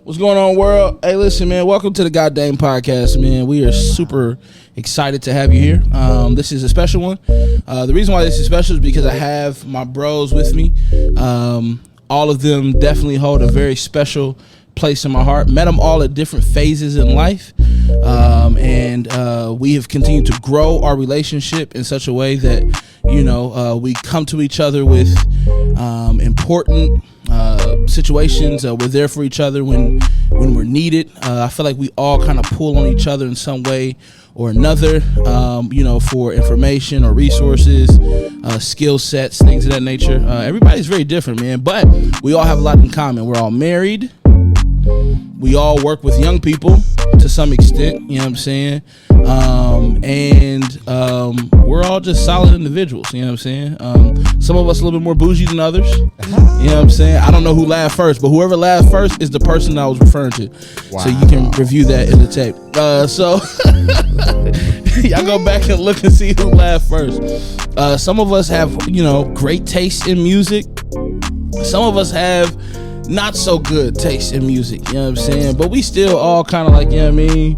What's going on, world? Hey, listen, man. Welcome to the Goddamn Podcast, man. We are super excited to have you here. This is a special one. The reason why this is special is because I have my bros with me. All of them definitely hold a very special place in my heart. Met them all at different phases in life. And we have continued to grow our relationship in such a way that, we come to each other with important situations. We're there for each other when we're needed. I feel like we all kind of pull on each other in some way or another, for information or resources, skill sets, things of that nature. Everybody's very different, man, but we all have a lot in common. We're all married. We all work with young people to some extent, you know what I'm saying? We're all just solid individuals, you know what I'm saying? Some of us a little bit more bougie than others, you know what I'm saying? I don't know who laughed first, but whoever laughed first is the person I was referring to. Wow. So you can review that in the tape. So y'all go back and look and see who laughed first. Some of us have, great taste in music. Some of us have not so good taste in music, you know what I'm saying? But we still all kind of like, you know what I mean?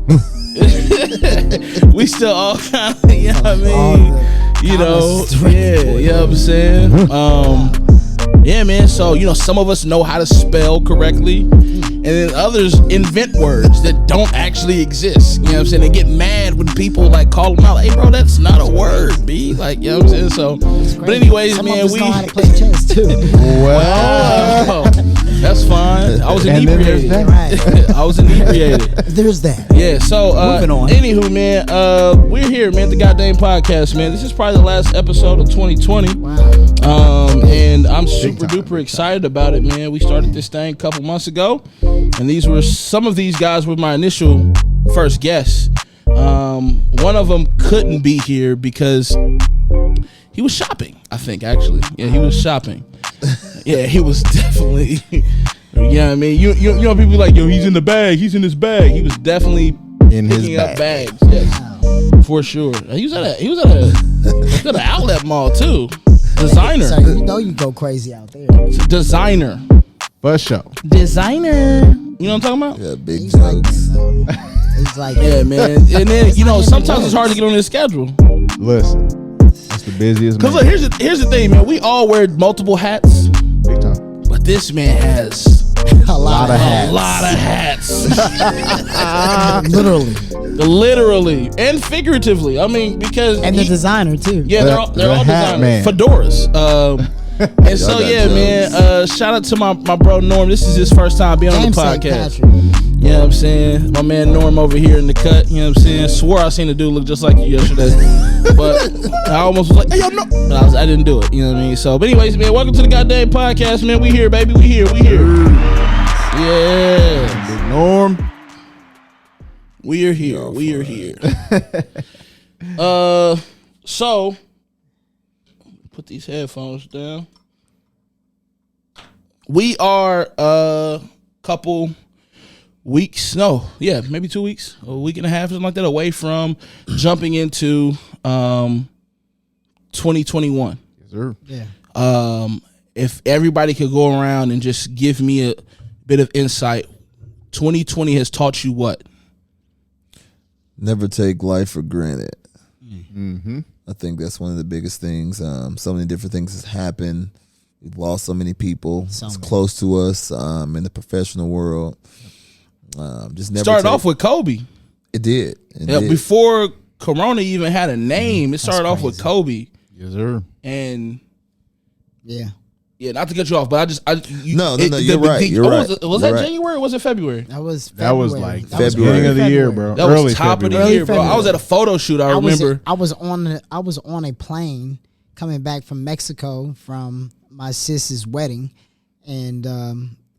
We still all kind of, you know what I mean? You know what I'm saying? Yeah, man. So, some of us know how to spell correctly, and then others invent words that don't actually exist. You know what I'm saying? They get mad when people like call them out. Like, hey, bro, that's not a word, B. Like, you know what I'm saying? So, but anyways, some man, of us we know how to play chess too. Well, that's fine. I was inebriated. I was inebriated. There's that. Yeah. So, moving on. Anywho, man, we're here, man. The Goddamn Podcast, man. This is probably the last episode of 2020. Wow. And I'm super duper excited about it, man. We started this thing a couple months ago, and some of these guys were my initial first guests. One of them couldn't be here because he was shopping, I think, actually. Yeah, he was shopping. Yeah, he was definitely, you know what I mean? You know, people like, yo, he's in the bag. He's in his bag. He was definitely in his picking bag. up bags. Yes, for sure. He was at an outlet mall, too. Designer. So you go crazy out there. Designer. For sure. Designer. You know what I'm talking about? Yeah, big He's jokes. He's like, Yeah, man. And then, sometimes it's hard to get on his schedule. Listen, that's the busiest man. Because look, here's the thing, man. We all wear multiple hats, Big time. but this man has a lot of a lot of hats. Literally and figuratively. I mean, because the designer too. Yeah, they're all hat designers. man. Fedoras. And so yeah, man. Shout out to my bro Norm. This is his first time being on the podcast. You know what I'm saying? My man Norm over here in the cut. You know what I'm saying? Swore I seen the dude look just like you yesterday, but I almost was like, hey, yo, no. But I didn't do it. You know what I mean? So, but anyways, man, welcome to the Goddamn Podcast, man. We here, baby. We here. Yeah. Big Norm. We are here. So put these headphones down. We are a couple weeks, maybe 2 weeks, a week and a half, something like that, away from jumping into 2021. Yes, sir. Yeah. If everybody could go around and just give me a bit of insight, 2020 has taught you what? Never take life for granted. Mm-hmm. I think that's one of the biggest things. So many different things has happened. We've lost so many people. It's close to us in the professional world. Just never started off with Kobe. It did. Before Corona even had a name, it started off with Kobe. Yes, sir. And yeah, not to cut you off, but No, you're right. You're right. Was that January or was it February? that was like That was beginning of the year, February. bro. That Early was top February. of the year, bro. I was at a photo shoot. I remember. I was on a plane coming back from Mexico from my sister's wedding, and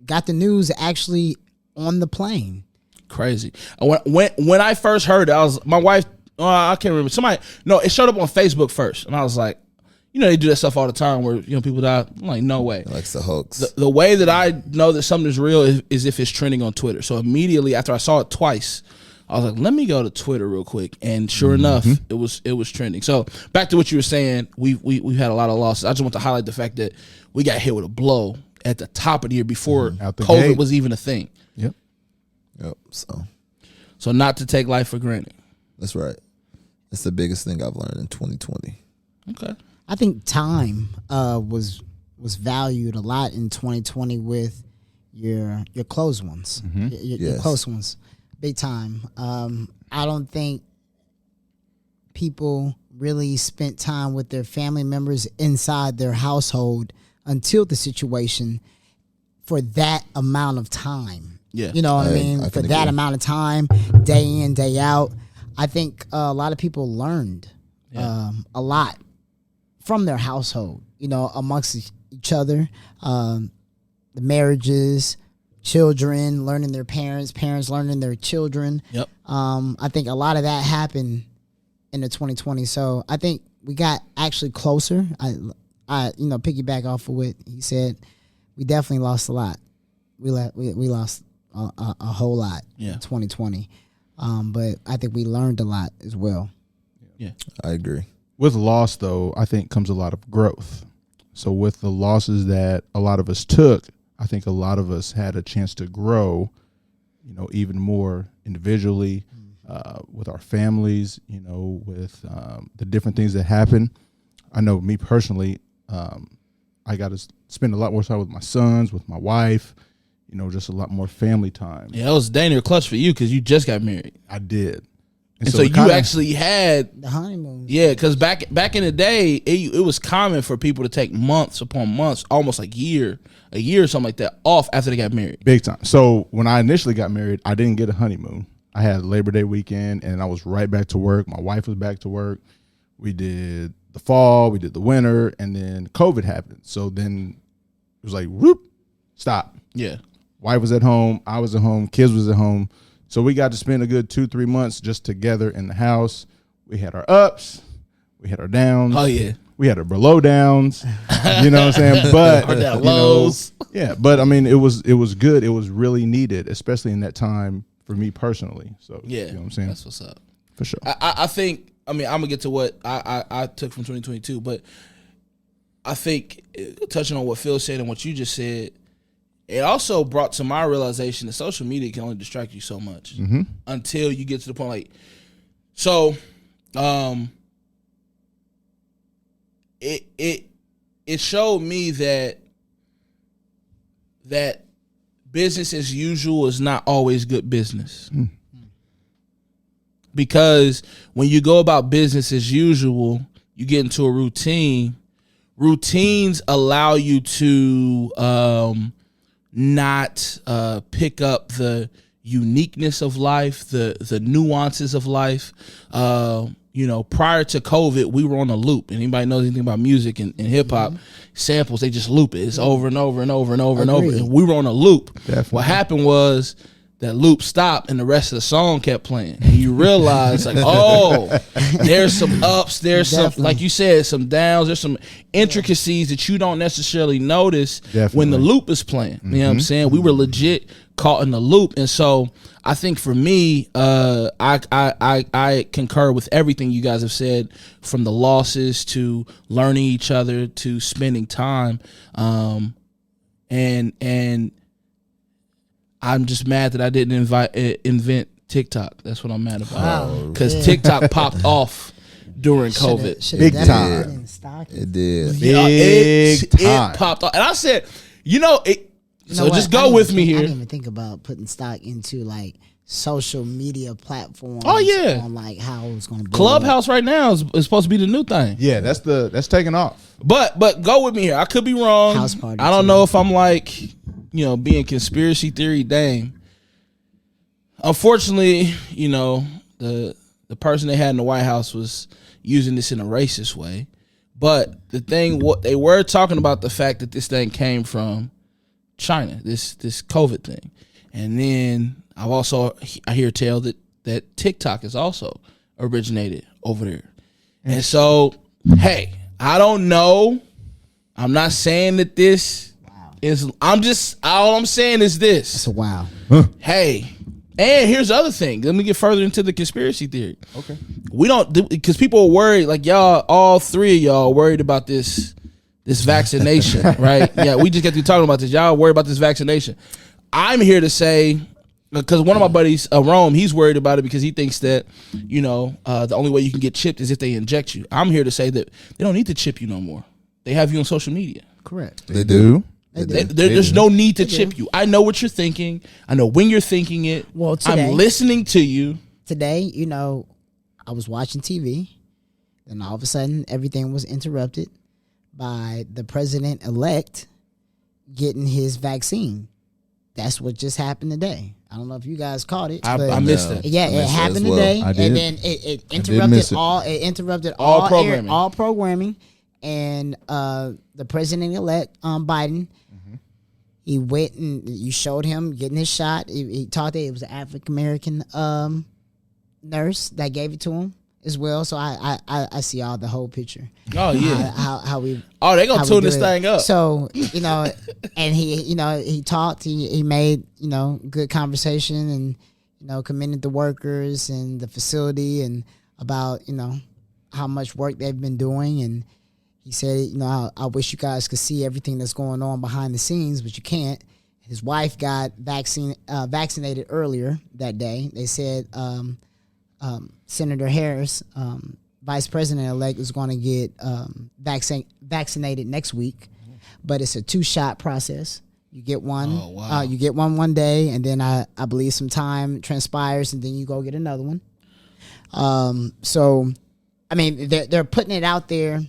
got the news actually on the plane. Crazy. When I first heard it, my wife. I can't remember. It showed up on Facebook first, and I was like, they do that stuff all the time where people die. I'm like, no way. Like the hoax. The way that I know that something's real is if it's trending on Twitter. So immediately after I saw it twice, I was like, let me go to Twitter real quick, and sure enough, it was trending. So back to what you were saying, we've had a lot of losses. I just want to highlight the fact that we got hit with a blow at the top of the year before COVID was even a thing. Yep. Yep. So not to take life for granted. That's right. That's the biggest thing I've learned in 2020. Okay. I think time was valued a lot in 2020 with your close ones, your Yes. close ones, big time. I don't think people really spent time with their family members inside their household until the situation for that amount of time. Yeah. You know what I mean? I For can that agree. amount of time, day in, day out. I think a lot of people learned a lot from their household, you know, amongst each other, the marriages, children learning their parents, parents learning their children. Yep. I think a lot of that happened in the 2020. So I think we got actually closer. I piggyback off of what he said. We definitely lost a lot. We lost a whole lot in 2020. But I think we learned a lot as well. Yeah. I agree. With loss, though, I think comes a lot of growth. So with the losses that a lot of us took, I think a lot of us had a chance to grow, you know, even more individually, with our families, you know, with the different things that happen. I know me personally, I got to spend a lot more time with my sons, with my wife, you know, just a lot more family time. Yeah, it was Daniel clutch for you because you just got married. I did. And so it you kinda- actually had The honeymoon. Yeah, because back in the day, it was common for people to take months upon months, almost like a year or something like that, off after they got married. Big time. So when I initially got married, I didn't get a honeymoon. I had Labor Day weekend, and I was right back to work. My wife was back to work. We did the fall, we did the winter, and then COVID happened. So then it was like, whoop, stop. Yeah, Wife was at home, I was at home, kids was at home. So we got to spend a good 2-3 months just together in the house. We had our ups, we had our downs. Oh yeah, We had our below downs, you know what I'm saying? But Our down you know, lows. yeah, but I mean, it was good. It was really needed, especially in that time for me personally. So yeah. you know what I'm saying? That's what's up. For sure. I think. I mean, I'm gonna get to what I took from 2022, but I think touching on what Phil said and what you just said, it also brought to my realization that social media can only distract you so much until you get to the point like. So, it showed me that business as usual is not always good business. Because when you go about business as usual, you get into a routine. Routines allow you to not pick up the uniqueness of life, the nuances of life. You know, prior to COVID, we were on a loop. And anybody knows anything about music and hip hop, samples, they just loop it. It's over and over and over and over and over. Agreed. And we were on a loop. Definitely. What happened was that loop stopped and the rest of the song kept playing. And you realize, like, oh, there's some ups, there's some, Definitely. like you said, some downs, there's some intricacies that you don't necessarily notice when the Definitely. loop is playing. You know what I'm saying? We were legit caught in the loop. And so I think for me, I concur with everything you guys have said, from the losses to learning each other to spending time. And I'm just mad that I didn't invent TikTok. That's what I'm mad about. Because TikTok popped off during COVID. Big time. It did. Big time. It popped off. And I said, you know, it. You know So what? just I go didn't with even me think- I here. didn't even think about putting stock into like social media platforms. Oh, yeah. On like how it was going to blow up. Clubhouse right now is supposed to be the new thing. Yeah, that's taking off. But go with me here. I could be wrong. House party, I don't too. know if I'm like, you know, being conspiracy theory Dame. Unfortunately, you know, the person they had in the White House was using this in a racist way. But the thing, what they were talking about, the fact that this thing came from China, this COVID thing. And then I hear tell that TikTok is also originated over there. And so, hey, I don't know. I'm not saying that this is, all I'm saying is this. So wow. Hey, and here's the other thing. Let me get further into the conspiracy theory. Okay. We don't, because people are worried, like y'all, all three of y'all are worried about this vaccination, right? Yeah, we just got to talking about this. Y'all worried about this vaccination. I'm here to say because one of my buddies, Rome, he's worried about it because he thinks that, the only way you can get chipped is if they inject you. I'm here to say that they don't need to chip you no more. They have you on social media. Correct. They do. There's no need to chip you. I know what you're thinking. I know when you're thinking it. Well, today, I'm listening to you. Today, I was watching TV, and all of a sudden, everything was interrupted by the president-elect getting his vaccine. That's what just happened today. I don't know if you guys caught it. I missed it. Yeah, it happened today, I did. and then it interrupted all. It interrupted all programming. all programming, and the president-elect Biden. He went and you showed him getting his shot. He talked that it was an African American nurse that gave it to him as well. So I see all the whole picture. Oh yeah. How we? Oh, they gonna tune this thing up. So and he talked. He made good conversation and commended the workers and the facility and about how much work they've been doing. And he said, I wish you guys could see everything that's going on behind the scenes, but you can't. His wife got vaccinated earlier that day. They said Senator Harris, Vice President-elect, is going to get vaccinated next week, but it's a 2-shot process. You get one. Oh, wow. You get one day, and then I believe some time transpires, and then you go get another one. So, I mean, they're putting it out there.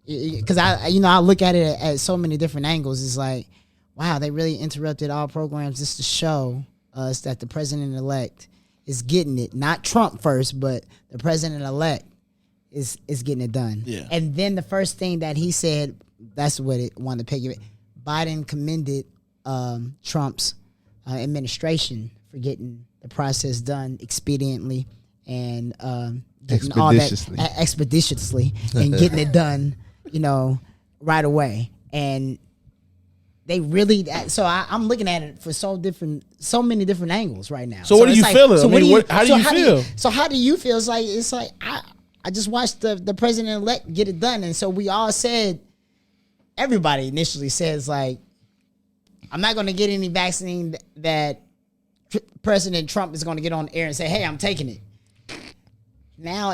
Because I look at it at so many different angles. It's like, wow, they really interrupted all programs just to show us that the president-elect is getting it. Not Trump first, but the president-elect is getting it done. Yeah. And then the first thing that he said, that's what it wanted to piggyback. Biden commended Trump's administration for getting the process done expediently and getting all that expeditiously and getting it done. Right away. And they really, so I'm looking at it for so many different angles right now. So what are you feeling? So how do you feel? So how do you feel? It's like I just watched the president-elect get it done. And so we all said, everybody initially says like, I'm not going to get any vaccine that President Trump is going to get on air and say, hey, I'm taking it. Now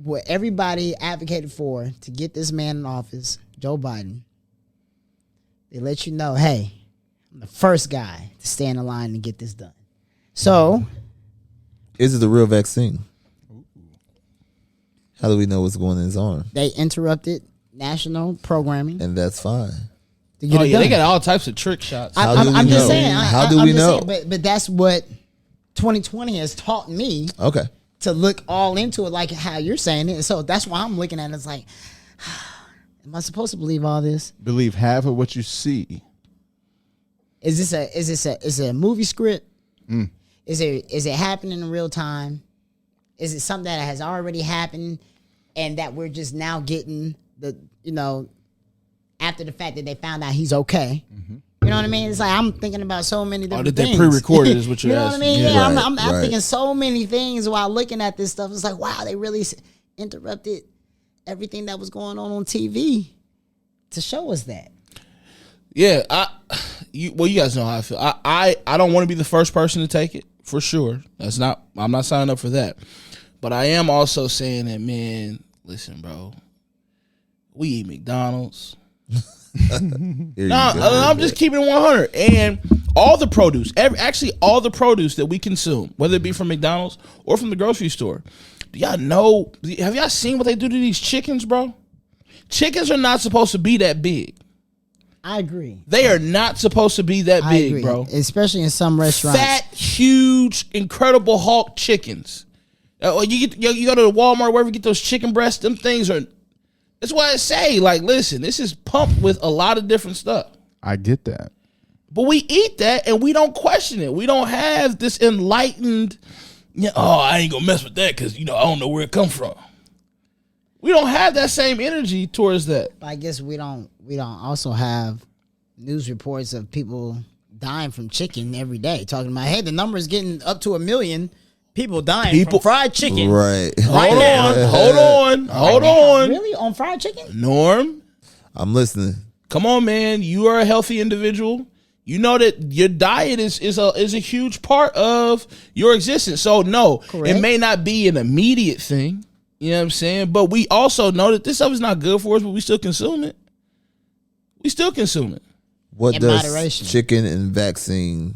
what everybody advocated for to get this man in office, Joe Biden, they let you know, hey, I'm the first guy to stand in line and get this done. So, is it the real vaccine? How do we know what's going in his arm? They interrupted national programming, and that's fine. To get it done. They got all types of trick shots. I'm just saying. How do we know? But that's what 2020 has taught me. Okay. To look all into it like how you're saying it. So that's why I'm looking at it. It's like, am I supposed to believe all this? Believe half of what you see. Is it a movie script? Is it happening in real time? Is it something that has already happened and that we're just now getting after the fact that they found out he's okay? You know what I mean? It's like I'm thinking about so many different things. They pre-recorded is what you're you know asking. What I mean? Yeah. I'm thinking so many things while looking at this stuff. It's like, wow, they really interrupted everything that was going on TV to show us that. Yeah, you guys know how I feel. I don't want to be the first person to take it, for sure. I'm not signing up for that. But I am also saying that, man, listen, bro, we eat McDonald's. I'm just keeping it 100. And all the produce, all the produce that we consume, whether it be from McDonald's or from the grocery store, do y'all know? Have y'all seen what they do to these chickens, bro? Chickens are not supposed to be that big. I agree. They are not supposed to be that big, bro. Especially in some restaurants. Fat, huge, Incredible Hulk chickens. You go to the Walmart, wherever you get those chicken breasts, them things are. That's why I say, like, listen, this is pumped with a lot of different stuff. I get that. But we eat that and we don't question it. We don't have this enlightened, I ain't gonna mess with that because, I don't know where it come from. We don't have that same energy towards that. I guess we don't also have news reports of people dying from chicken every day, talking about, hey, the number is getting up to 1 million people dying from fried chicken. Right. Hold on. Really? On fried chicken? Norm? I'm listening. Come on, man. You are a healthy individual. you know that your diet is a huge part of your existence. So no, Correct. it may not be an immediate thing. You know what I'm saying? But we also know that this stuff is not good for us, but we still consume it. We still consume it. What In does moderation. chicken and vaccine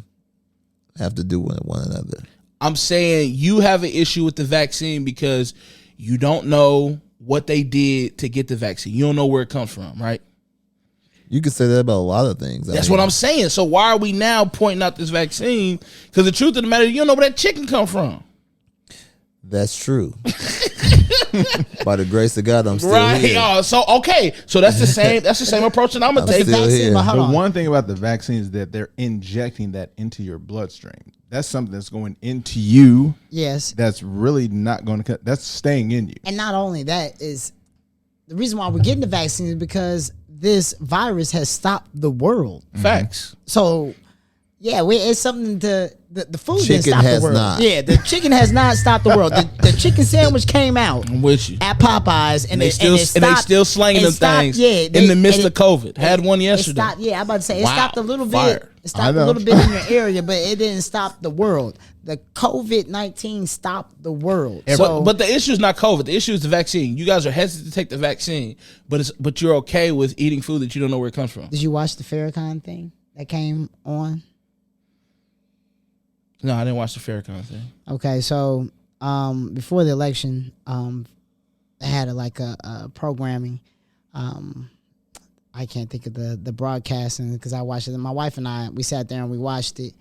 have to do with one another? I'm saying you have an issue with the vaccine because you don't know what they did to get the vaccine. You don't know where it comes from, right? You could say that about a lot of things. That's what I'm saying. So why are we now pointing out this vaccine? Because the truth of the matter, you don't know where that chicken come from. That's true. By the grace of God, I'm still Right. here. Oh, so okay. So that's the same. That's the same approach that I'm gonna I'm take. still here. But hold The on. one thing about the vaccine is that they're injecting that into your bloodstream. That's something that's going into you. Yes. That's really not going to cut. That's staying in you. And not only that is the reason why we're getting the vaccine is because this virus has stopped the world. Facts. So yeah, it's something to the food didn't Chicken stop has the world. not. Yeah, the chicken has not stopped the world. The chicken sandwich came out I'm with you. at Popeyes and They still slanging them things in the midst of COVID. Had one yesterday. It stopped, yeah, I'm about to say it Wow. stopped a little Fire. bit. It stopped I a know. little bit in your area, but it didn't stop the world. The COVID-19 stopped the world. But the issue is not COVID. The issue is the vaccine. You guys are hesitant to take the vaccine, but you're okay with eating food that you don't know where it comes from. did you watch the Farrakhan thing that came on? No, I didn't watch the Farrakhan thing. Okay, so before the election, they had a programming. I can't think of the broadcasting because I watched it. My wife and I, we sat there and we watched it.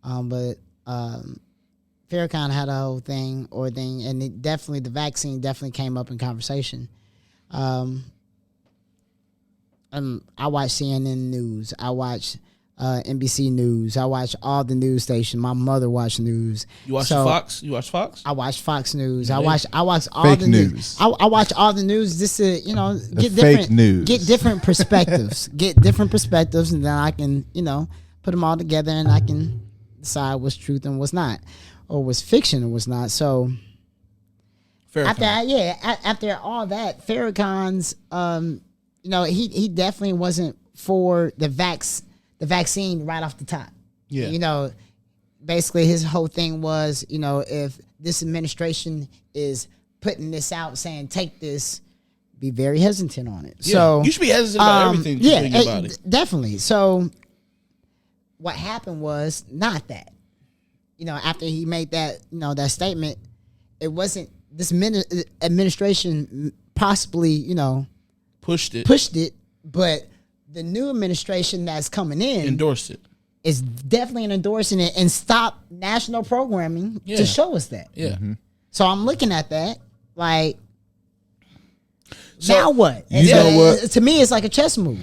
But Farrakhan had a whole thing, and the vaccine definitely came up in conversation. I watch CNN News. I watch NBC News. I watch all the news stations. My mother watched news. You watch So, Fox? You watch Fox? I watch Fox News. Yeah. I watch all Fake the news. I watch all the news just to get fake different news. get different perspectives, and then I can put them all together and I can decide what's truth and what's not, or what's fiction and what's not. So Farrakhan. after all that, Farrakhan's he definitely wasn't for the vaccine right off the top. Yeah. Basically his whole thing was, if this administration is putting this out saying take this, be very hesitant on it. Yeah. So You should be hesitant about everything. Yeah, you think about it. definitely. So what happened was not that. After he made that, that statement, it wasn't this administration possibly, Pushed it. pushed it, but the new administration that's coming in Endorsed it. is definitely endorsing it and stop national programming Yeah. to show us that. Yeah. So I'm looking at that like, So- now what? You know what? To me, it's like a chess move.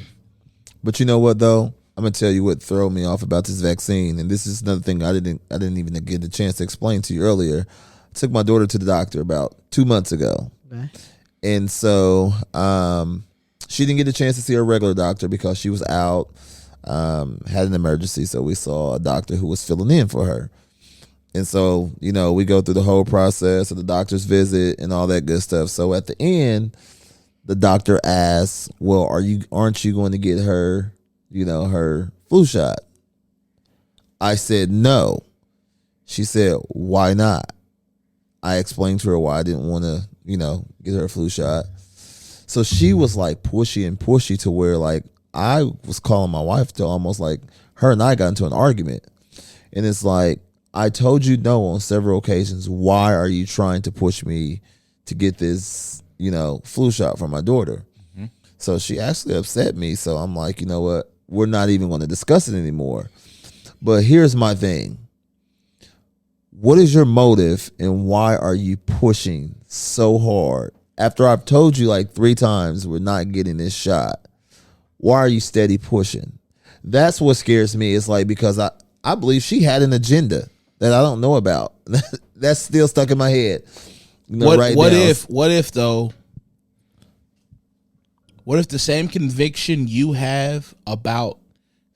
But you know what though? I'm gonna tell you what threw me off about this vaccine, and this is another thing I didn't even get a chance to explain to you earlier. I took my daughter to the doctor about 2 months ago, Okay. and so she didn't get a chance to see her regular doctor because she was out, had an emergency. So we saw a doctor who was filling in for her, and so we go through the whole process of the doctor's visit and all that good stuff. So at the end, the doctor asks, "Well, aren't you going to get her, her flu shot?" I said no. She said, "Why not?" I explained to her why I didn't want to, get her a flu shot. So she was like pushy to where like I was calling my wife to almost like her and I got into an argument. And it's like, I told you no on several occasions. Why are you trying to push me to get this, flu shot for my daughter? Mm-hmm. So she actually upset me. So I'm like, you know what? We're not even going to discuss it anymore. But here's my thing. What is your motive and why are you pushing so hard? After I've told you like 3 times we're not getting this shot, why are you steady pushing? That's what scares me. It's like, because I believe she had an agenda that I don't know about. That's still stuck in my head. What right what now. if though? What if the same conviction you have about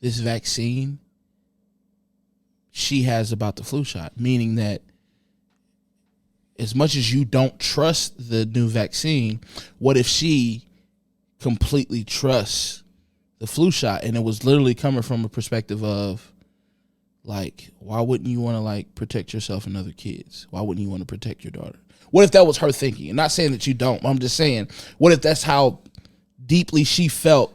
this vaccine, she has about the flu shot? Meaning that as much as you don't trust the new vaccine, what if she completely trusts the flu shot, and it was literally coming from a perspective of, like, why wouldn't you want to, like, protect yourself and other kids? Why wouldn't you want to protect your daughter? What if that was her thinking? I'm not saying that you don't. I'm just saying, what if that's how deeply she felt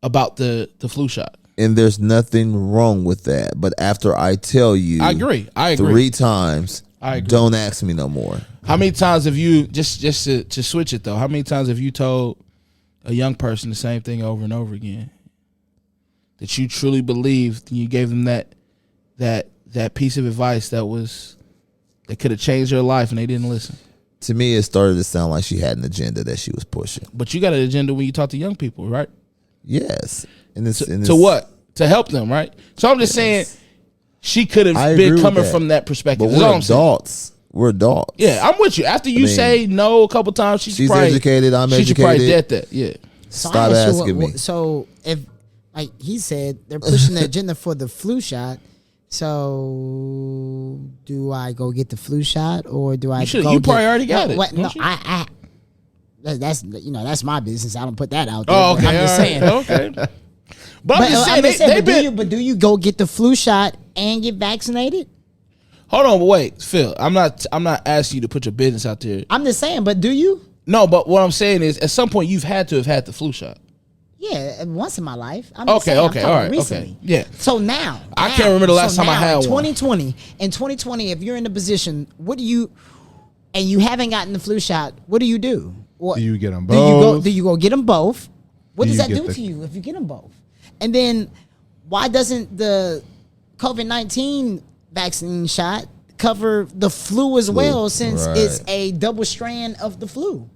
about the flu shot? And there's nothing wrong with that. But after I tell you, I agree. 3 times, I agree. don't ask me no more. How many times have you, just to switch it though, how many times have you told a young person the same thing over and over again? That you truly believed, and you gave them that piece of advice that could have changed their life, and they didn't listen. To me, it started to sound like she had an agenda that she was pushing. But you got an agenda when you talk to young people, right? Yes. And To what? To help them, right? So I'm just saying, she could have been coming from that perspective. But That's all we're I'm saying. adults. We're adults. Yeah, I'm with you. After you say no a couple times, she's probably educated. I'm she educated. should probably get that. Yeah. So Stop I asked you asking me. So if, like he said, they're pushing the agenda for the flu shot. So do I go get the flu shot, or do I? You probably already got it. What, no, don't you? that's my business. I don't put that out there. Oh, but okay. I'm just saying. Okay. But I'm just saying, they've been. But do you go get the flu shot and get vaccinated? Hold on, but wait, Phil. I'm not asking you to put your business out there. I'm just saying. But do you? No, but what I'm saying is, at some point, you've had to have had the flu shot. Yeah, once in my life. I'm Okay, saying, okay, I'm talking all right, recently. okay, yeah. So now, I can't remember the last time I had one. 2020. In 2020, if you're in the position, what do you, and you haven't gotten the flu shot, what do you do? What, Do you get them Do you both? do you go get them both? What Do does you that get do the- to you if you get them both? And then, why doesn't the COVID-19 vaccine shot cover the flu as well, since right. it's a double strand of the flu?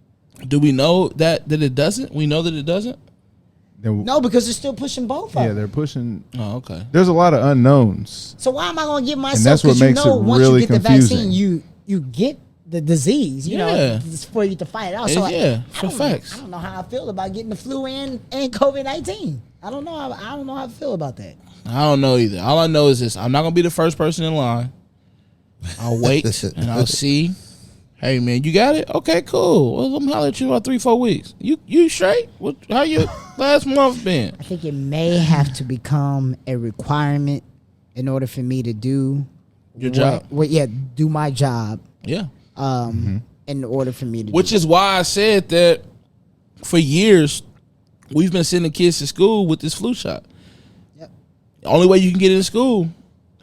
Do we know that it doesn't? We know that it doesn't. No, because they're still pushing both of Yeah, them. they're pushing. Oh, okay. There's a lot of unknowns. So why am I going to give myself? that's what Because you makes know, it once really you get confusing. the vaccine, you get the disease. You know, Yeah. it's for you to fight it out. Yeah, So yeah, I for don't- facts. I don't know how I feel about getting the flu and COVID-19. I don't know. I don't know how I feel about that. I don't know either. All I know is this: I'm not gonna be the first person in line. I'll wait and I'll see. Hey man, you got it? Okay, cool. Well, I'm holler at you about 3-4 weeks. You straight? What? How your last month been? I think it may have to become a requirement in order for me to do Your job? do my job. Yeah. In order for me to, Which is why I said that for years we've been sending kids to school with this flu shot. Yep. The only way you can get into school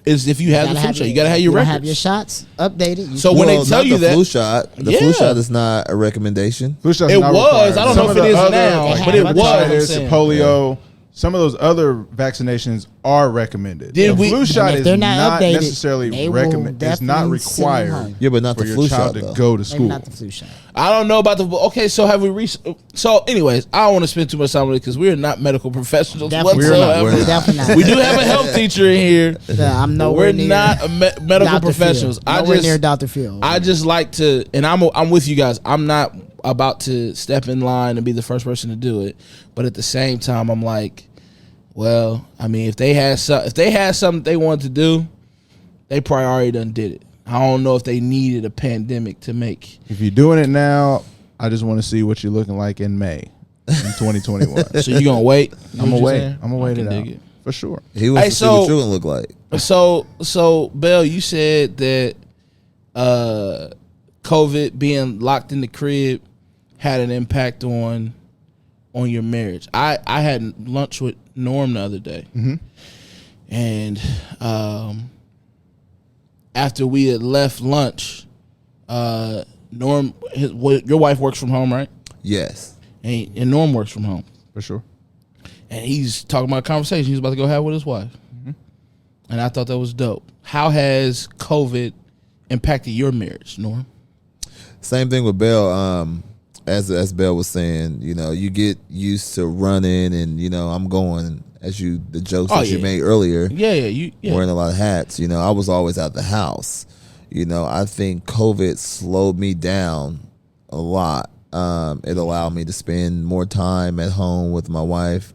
is if you have the flu shot. You gotta have your records. Have your shots updated. So when they tell not you the that, flu shot, the Yeah. flu shot is not a recommendation. Flu shot's It not was. required. I don't Some know of if it the is other, now, like, but it was, I'm hepatitis, saying. polio. Some of those other vaccinations are recommended. Did the we- flu shot if is they're not updated, necessarily they will recommended. It's not definitely send them required home. Yeah, but not for the your flu child shot, to though. go to Maybe school. not the flu shot. I don't know about the. Okay, so have we So, anyways, I don't want to spend too much time on it because we are not medical professionals Definitely whatsoever. We're not. Definitely not. We do have a health teacher in here. I'm But nowhere we're near not medical Dr. professionals. Phil. Nowhere near Dr. Phil. I just like to, and I'm with you guys. I'm not about to step in line and be the first person to do it, but at the same time, I'm like, well, I mean, if they had something they wanted to do, they probably already done did it. I don't know if they needed a pandemic to make. If you're doing it now, I just want to see what you're looking like in May in 2021. So you gonna wait? I'm gonna wait. I'm gonna wait I it can out dig it. for sure. He wants Hey, to see so- what you would look like. So Bell, you said that COVID being locked in the crib had an impact on your marriage. I had lunch with Norm the other day, and after we had left lunch, Norm, your wife works from home, right? Yes. And Norm works from home. For sure. And he's talking about a conversation he's about to go have with his wife. And I thought that was dope. How has COVID impacted your marriage, Norm? Same thing with Bell. As Bell was saying, you know, you get used to running, and you know, I'm going the jokes that you yeah. made earlier. Yeah. Wearing a lot of hats. You know, I was always out the house. You know, I think COVID slowed me down a lot. It allowed me to spend more time at home with my wife,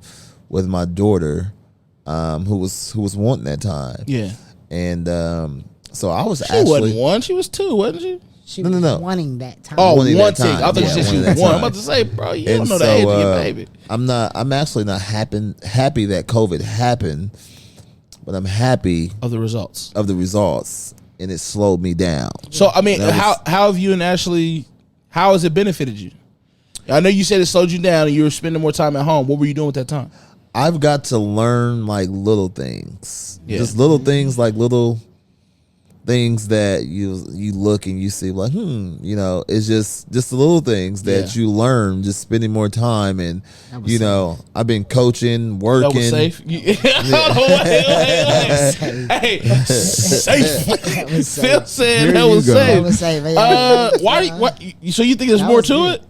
with my daughter, who was wanting that time. Yeah. And so I was She actually wasn't one. She was two, wasn't she? She No, was no. wanting that time. Oh, Wanting one that thing. time. I thought you Yeah, said she wanting was that one. I'm time. about to say, bro, you And don't know the so, age of your baby. I'm actually not happy that COVID happened, but I'm happy Of the results. of the results, and it slowed me down. So I mean, That was- how have you and Ashley? How has it benefited you? I know you said it slowed you down, and you were spending more time at home. What were you doing at that time? I've got to learn like little things, Yeah. just little things, like little things that you look and you see like, it's just the little things that Yeah. you learn just spending more time. And That was I've been coaching, working. That was safe. Hold on, wait. Hey, safe. That was safe. Phil said Here that you was go. That safe. was safe. Yeah. So you think there's That more was to good. it?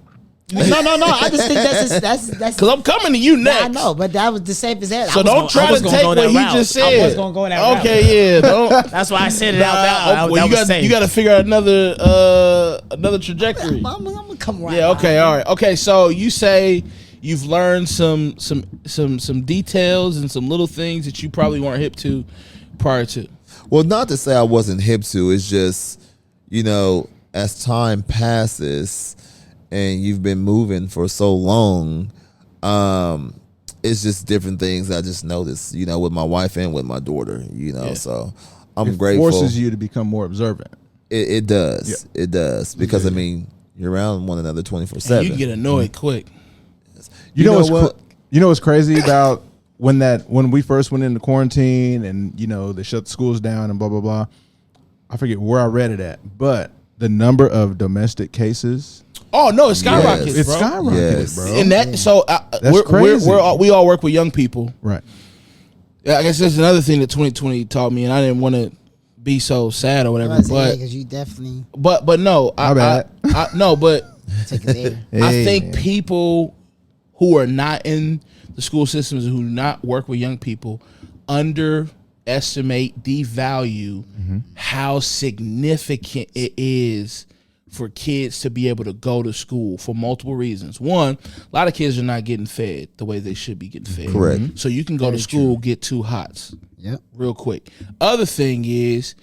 No. I just think that's. Because I'm coming to you next. I know, but that was the safest answer. So don't try to take what he just said. I was gonna go that route. Okay, yeah. Don't. That's why I said it out loud. Well, you got to figure out another trajectory. I'm gonna come right. Yeah. Okay. All right. Okay. So you say you've learned some details and some little things that you probably weren't hip to prior to. Well, not to say I wasn't hip to. It's just, as time passes and you've been moving for so long, it's just different things I just noticed, with my wife and with my daughter, So I'm It grateful. forces you to become more observant. It does. Yeah. It does. Because, you're around one another 24/7. And you get annoyed quick. You know know what? what's crazy about when we first went into quarantine and they shut the schools down and blah blah blah. I forget where I read it at, but the number of domestic cases Oh no, it skyrockets, Yes. it's bro. skyrocketed, Yes. bro. And that so That's crazy. we all work with young people. Right. Yeah, I guess that's another thing that 2020 taught me, and I didn't want to be so sad or whatever. But because you definitely no, My bad. no, but take it there. I Hey, think man. people who are not in the school systems and who do not work with young people underestimate, devalue how significant it is for kids to be able to go to school for multiple reasons. One, a lot of kids are not getting fed the way they should be getting fed. Correct. So you can go to school, get 2 hots Yep. real quick. Other thing is,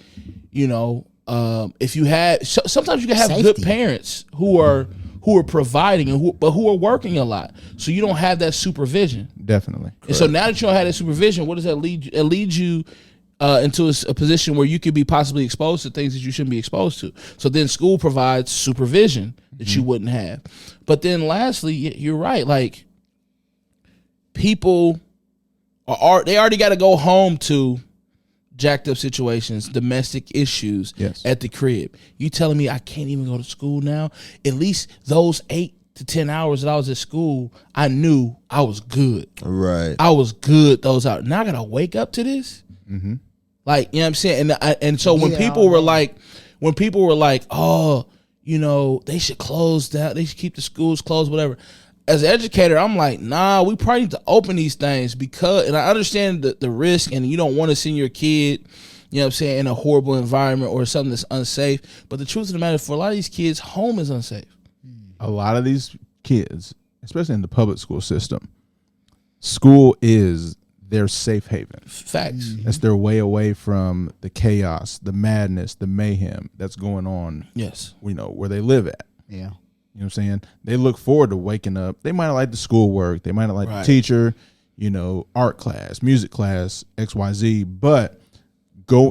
if you have, sometimes you can have good Safety. parents who are providing and who are working a lot, so you don't have that supervision. Definitely. And so now that you don't have that supervision, what does that lead you? It leads you into a position where you could be possibly exposed to things that you shouldn't be exposed to. So then school provides supervision that you wouldn't have. But then lastly, you're right. Like people they already got to go home to jacked up situations, domestic issues Yes. at the crib. You telling me I can't even go to school now? At least those 8 to 10 hours that I was at school, I knew I was good. Right. I was good those hours. Now I gotta wake up to this. Like, you know what I'm saying? And so when Yeah, people were like, oh, they should close down, they should keep the schools closed, whatever. As an educator, I'm like, nah, we probably need to open these things because, and I understand the risk, and you don't want to send your kid, in a horrible environment or something that's unsafe. But the truth of the matter, for a lot of these kids, home is unsafe. A lot of these kids, especially in the public school system, school is their safe haven. Facts. That's their way away from the chaos, the madness, the mayhem that's going on, Yes. where they live at. Yeah. You know what I'm saying? They look forward to waking up. They might not like the schoolwork. They might not like Right. the teacher, art class, music class, XYZ, but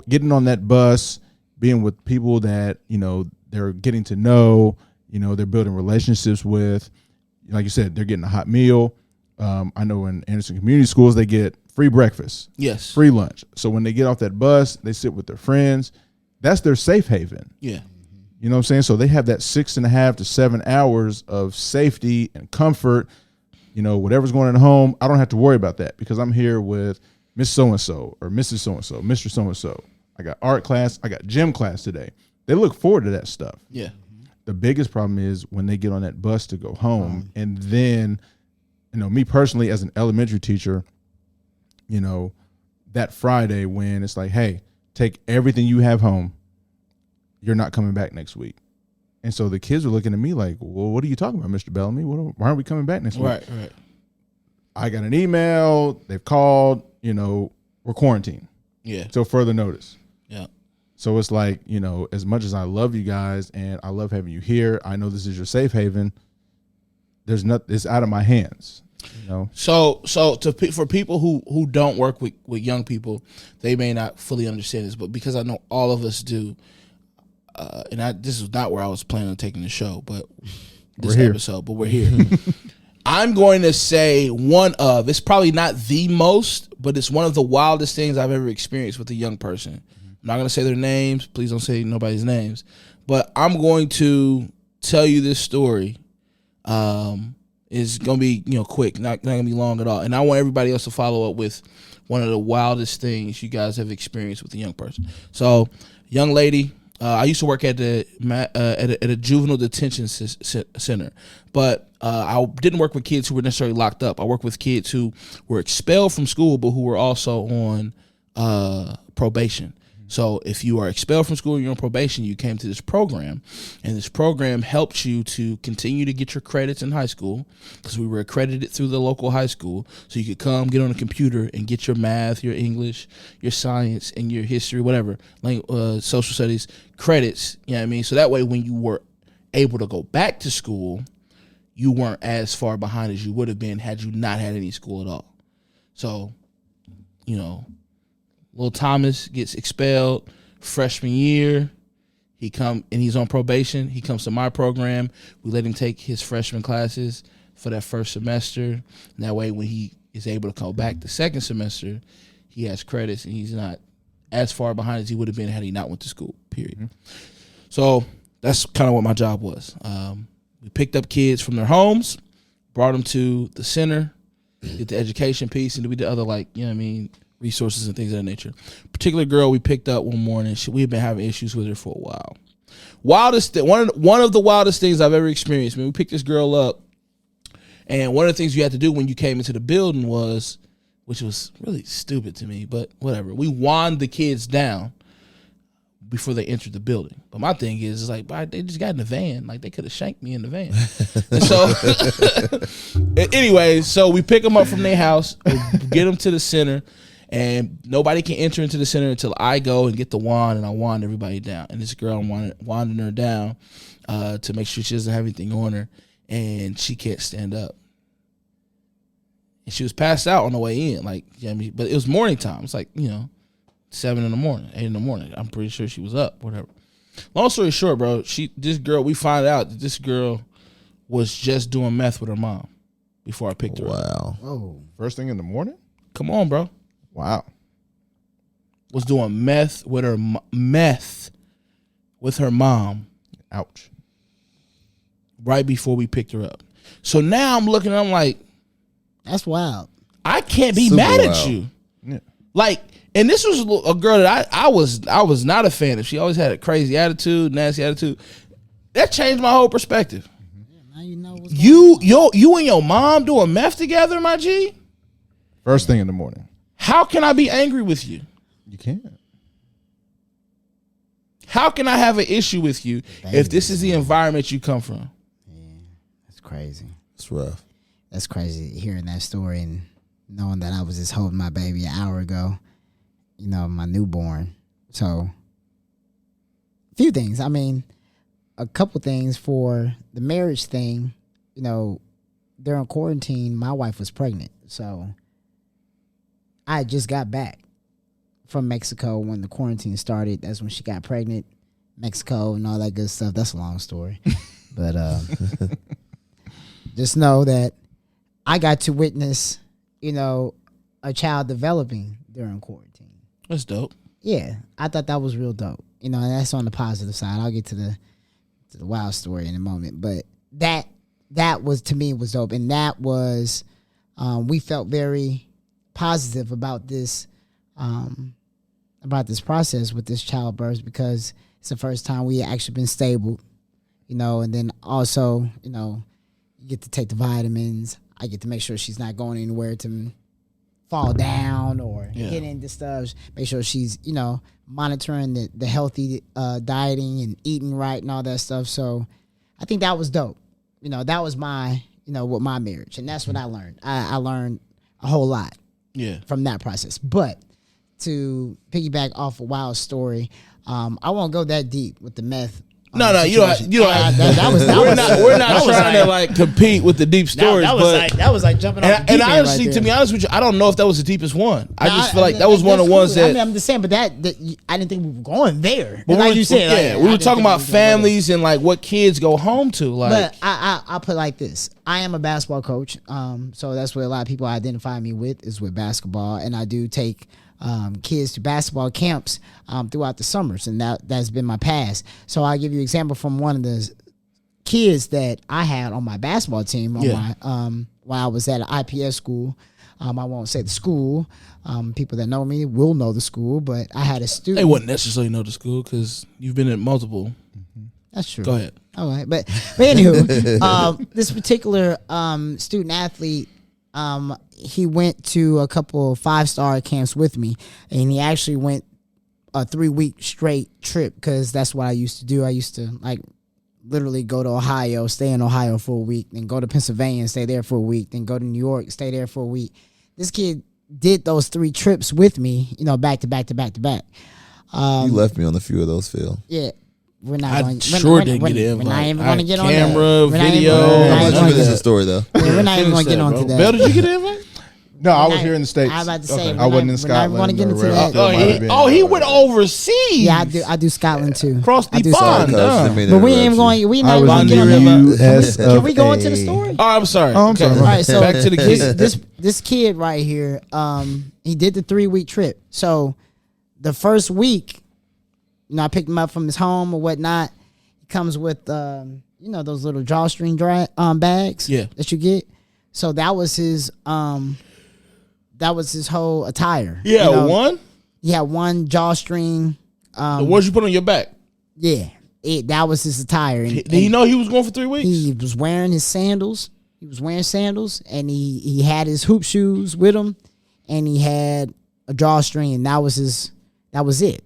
getting on that bus, being with people that, they're getting to know, they're building relationships with. Like you said, they're getting a hot meal. I know in Anderson Community Schools, they get free breakfast, Yes. free lunch. So when they get off that bus, they sit with their friends. That's their safe haven. Yeah. You know what I'm saying? So they have that 6.5 to 7 hours of safety and comfort. Whatever's going on at home, I don't have to worry about that because I'm here with Miss So-and-so or Mrs. So-and-so, Mr. So-and-so. I got art class. I got gym class today. They look forward to that stuff. Yeah. The biggest problem is when they get on that bus to go home. And then, me personally as an elementary teacher, that Friday when it's like, hey, take everything you have home. You're not coming back next week. And so the kids are looking at me like, well, what are you talking about, Mr. Bellamy? Why aren't we coming back next week? Right. Right. I got an email. They've called, we're quarantined Yeah. till further notice. Yeah. So it's like, you know, as much as I love you guys and I love having you here, I know this is your safe haven. It's out of my hands, you know. So for people who don't work with young people, they may not fully understand this, but because I know all of us do, this is not where I was planning on taking the show, but this episode, but we're here. I'm going to say it's probably not the most, but it's one of the wildest things I've ever experienced with a young person. I'm not going to say their names. Please don't say nobody's names. But I'm going to tell you this story. It's going to be, quick, not going to be long at all. And I want everybody else to follow up with one of the wildest things you guys have experienced with a young person. So, young lady, I used to work at a juvenile detention center, but I didn't work with kids who were necessarily locked up. I worked with kids who were expelled from school, but who were also on probation. So if you are expelled from school and you're on probation, you came to this program, and this program helps you to continue to get your credits in high school, because we were accredited through the local high school. So you could come, get on a computer, and get your math, your English, your science, and your history, whatever, like social studies credits. You know what I mean? So that way, when you were able to go back to school, you weren't as far behind as you would have been had you not had any school at all. So, Little Thomas gets expelled freshman year. He's on probation. He comes to my program. We let him take his freshman classes for that first semester. And that way, when he is able to come back the second semester, he has credits and he's not as far behind as he would have been had he not went to school, period. Mm-hmm. So that's kind of what my job was. We picked up kids from their homes, brought them to the center, did the education piece, and we did other, resources and things of that nature. Particular girl we picked up one morning, we had been having issues with her for a while. One of the wildest things I've ever experienced. We picked this girl up, and one of the things you had to do when you came into the building was, which was really stupid to me, but whatever, we wand the kids down before they entered the building. But my thing is they just got in the van. Like, they could have shanked me in the van. And so, anyway, so we pick them up from their house, get them to the center, and nobody can enter into the center until I go and get the wand, and I wand everybody down. And this girl, I'm wanding her down to make sure she doesn't have anything on her, and she can't stand up. And she was passed out on the way in, but it was morning time. It's 7 in the morning, 8 in the morning. I'm pretty sure she was up, whatever. Long story short, bro, we find out that this girl was just doing meth with her mom before I picked her up. Wow. Oh, First thing in the morning? Come on, bro. Wow. Was doing meth with her mom. Ouch. Right before we picked her up. So now I'm looking, I'm like, that's wild. I can't be Super mad wild. at you. Yeah. And this was a girl that I was not a fan of. She always had a crazy attitude, nasty attitude. That changed my whole perspective. Now you know what's You and your mom doing meth together, my G? First thing in the morning. How can I be angry with you? You can't. How can I have an issue with you if this is the environment you come from? That's crazy. It's rough. That's crazy hearing that story and knowing that I was just holding my baby an hour ago, my newborn. So, a few things. A couple things for the marriage thing. During quarantine, my wife was pregnant. So, I just got back from Mexico when the quarantine started. That's when she got pregnant. Mexico and all that good stuff. That's a long story. But just know that I got to witness, a child developing during quarantine. That's dope. Yeah, I thought that was real dope. And that's on the positive side. I'll get to the wild story in a moment. But that was, to me, was dope. And that was, we felt very positive about this process with this childbirth, because it's the first time we actually been stable, and then also, you get to take the vitamins. I get to make sure she's not going anywhere to fall down or hit into stuff. Make sure she's, monitoring the healthy dieting and eating right and all that stuff. So I think that was dope. That was my, with my marriage. And that's what I learned. I learned a whole lot Yeah. from that process. But to piggyback off a wild story, I won't go that deep with the meth. No, you situation. don't. We're not trying to like compete with the deep stories. That was like jumping off. And honestly, to be honest with you, I don't know if that was the deepest one. I just feel like that was one of the ones that. I'm just saying, but that I didn't think we were going there. But like you said, we were talking about families and like what kids go home to. Like, but I put it like this: I am a basketball coach, so that's what a lot of people identify me with is with basketball, and I do take kids to basketball camps throughout the summers, and that's been my past. So I'll give you an example from one of the kids that I had on my basketball team on my while I was at an IPS school. I won't say the school. People that know me will know the school, but I had a student. They wouldn't necessarily know the school because you've been in multiple. That's true. Go ahead. All right, but anywho, this particular student athlete. He went to a couple 5-star camps with me, and he actually went a 3-week straight trip because that's what I used to do. I used to like literally go to Ohio, stay in Ohio for a week, then go to Pennsylvania and stay there for a week, then go to New York, stay there for a week. This kid did those 3 trips with me, back to back to back to back. You left me on a few of those, Phil. Yeah. We're not I going. sure didn't get it. We're not even going to get on that. Camera, video. I'm not this story though. We're not even going to get on to that. Bill, did you get an invite? No, I was here in the States. I was about to say, I wasn't in Scotland. We're not going to get into or that. wherever. He went overseas. Yeah, I do Scotland too. Across the I do pond. Scotland. But we ain't going. We not going to get on that. Can we go into the story? Oh, I'm sorry. Oh, I'm sorry. All right, so back to the kid. This kid right here, he did the 3-week trip. So the first week, I picked him up from his home or whatnot. He comes with those little drawstring bags that you get. So that was his whole attire. Yeah, one? He had one drawstring. The ones you put on your back. Yeah. That was his attire. And, Did he know he was going for 3 weeks? He was wearing his sandals. He was wearing sandals, and he had his hoop shoes with him, and he had a drawstring, and that was it.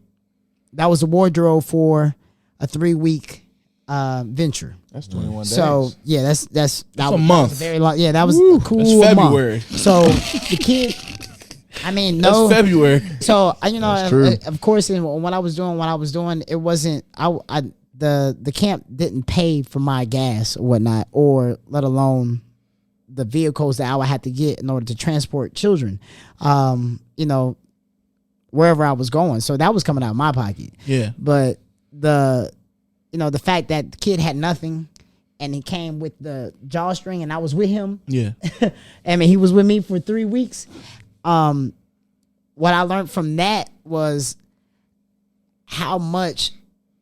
That was the wardrobe for a 3-week venture. That's 21 days. So yeah, that's a month. Very long. Yeah, that was a cool. That's February. Month. So the kid, no, that's February. So That's of course, when I was doing, it wasn't. The camp didn't pay for my gas or whatnot, or let alone the vehicles that I would have to get in order to transport children. Wherever I was going, so that was coming out of my pocket. Yeah, but the fact that the kid had nothing, and he came with the drawstring, and I was with him. Yeah, he was with me for 3 weeks. What I learned from that was how much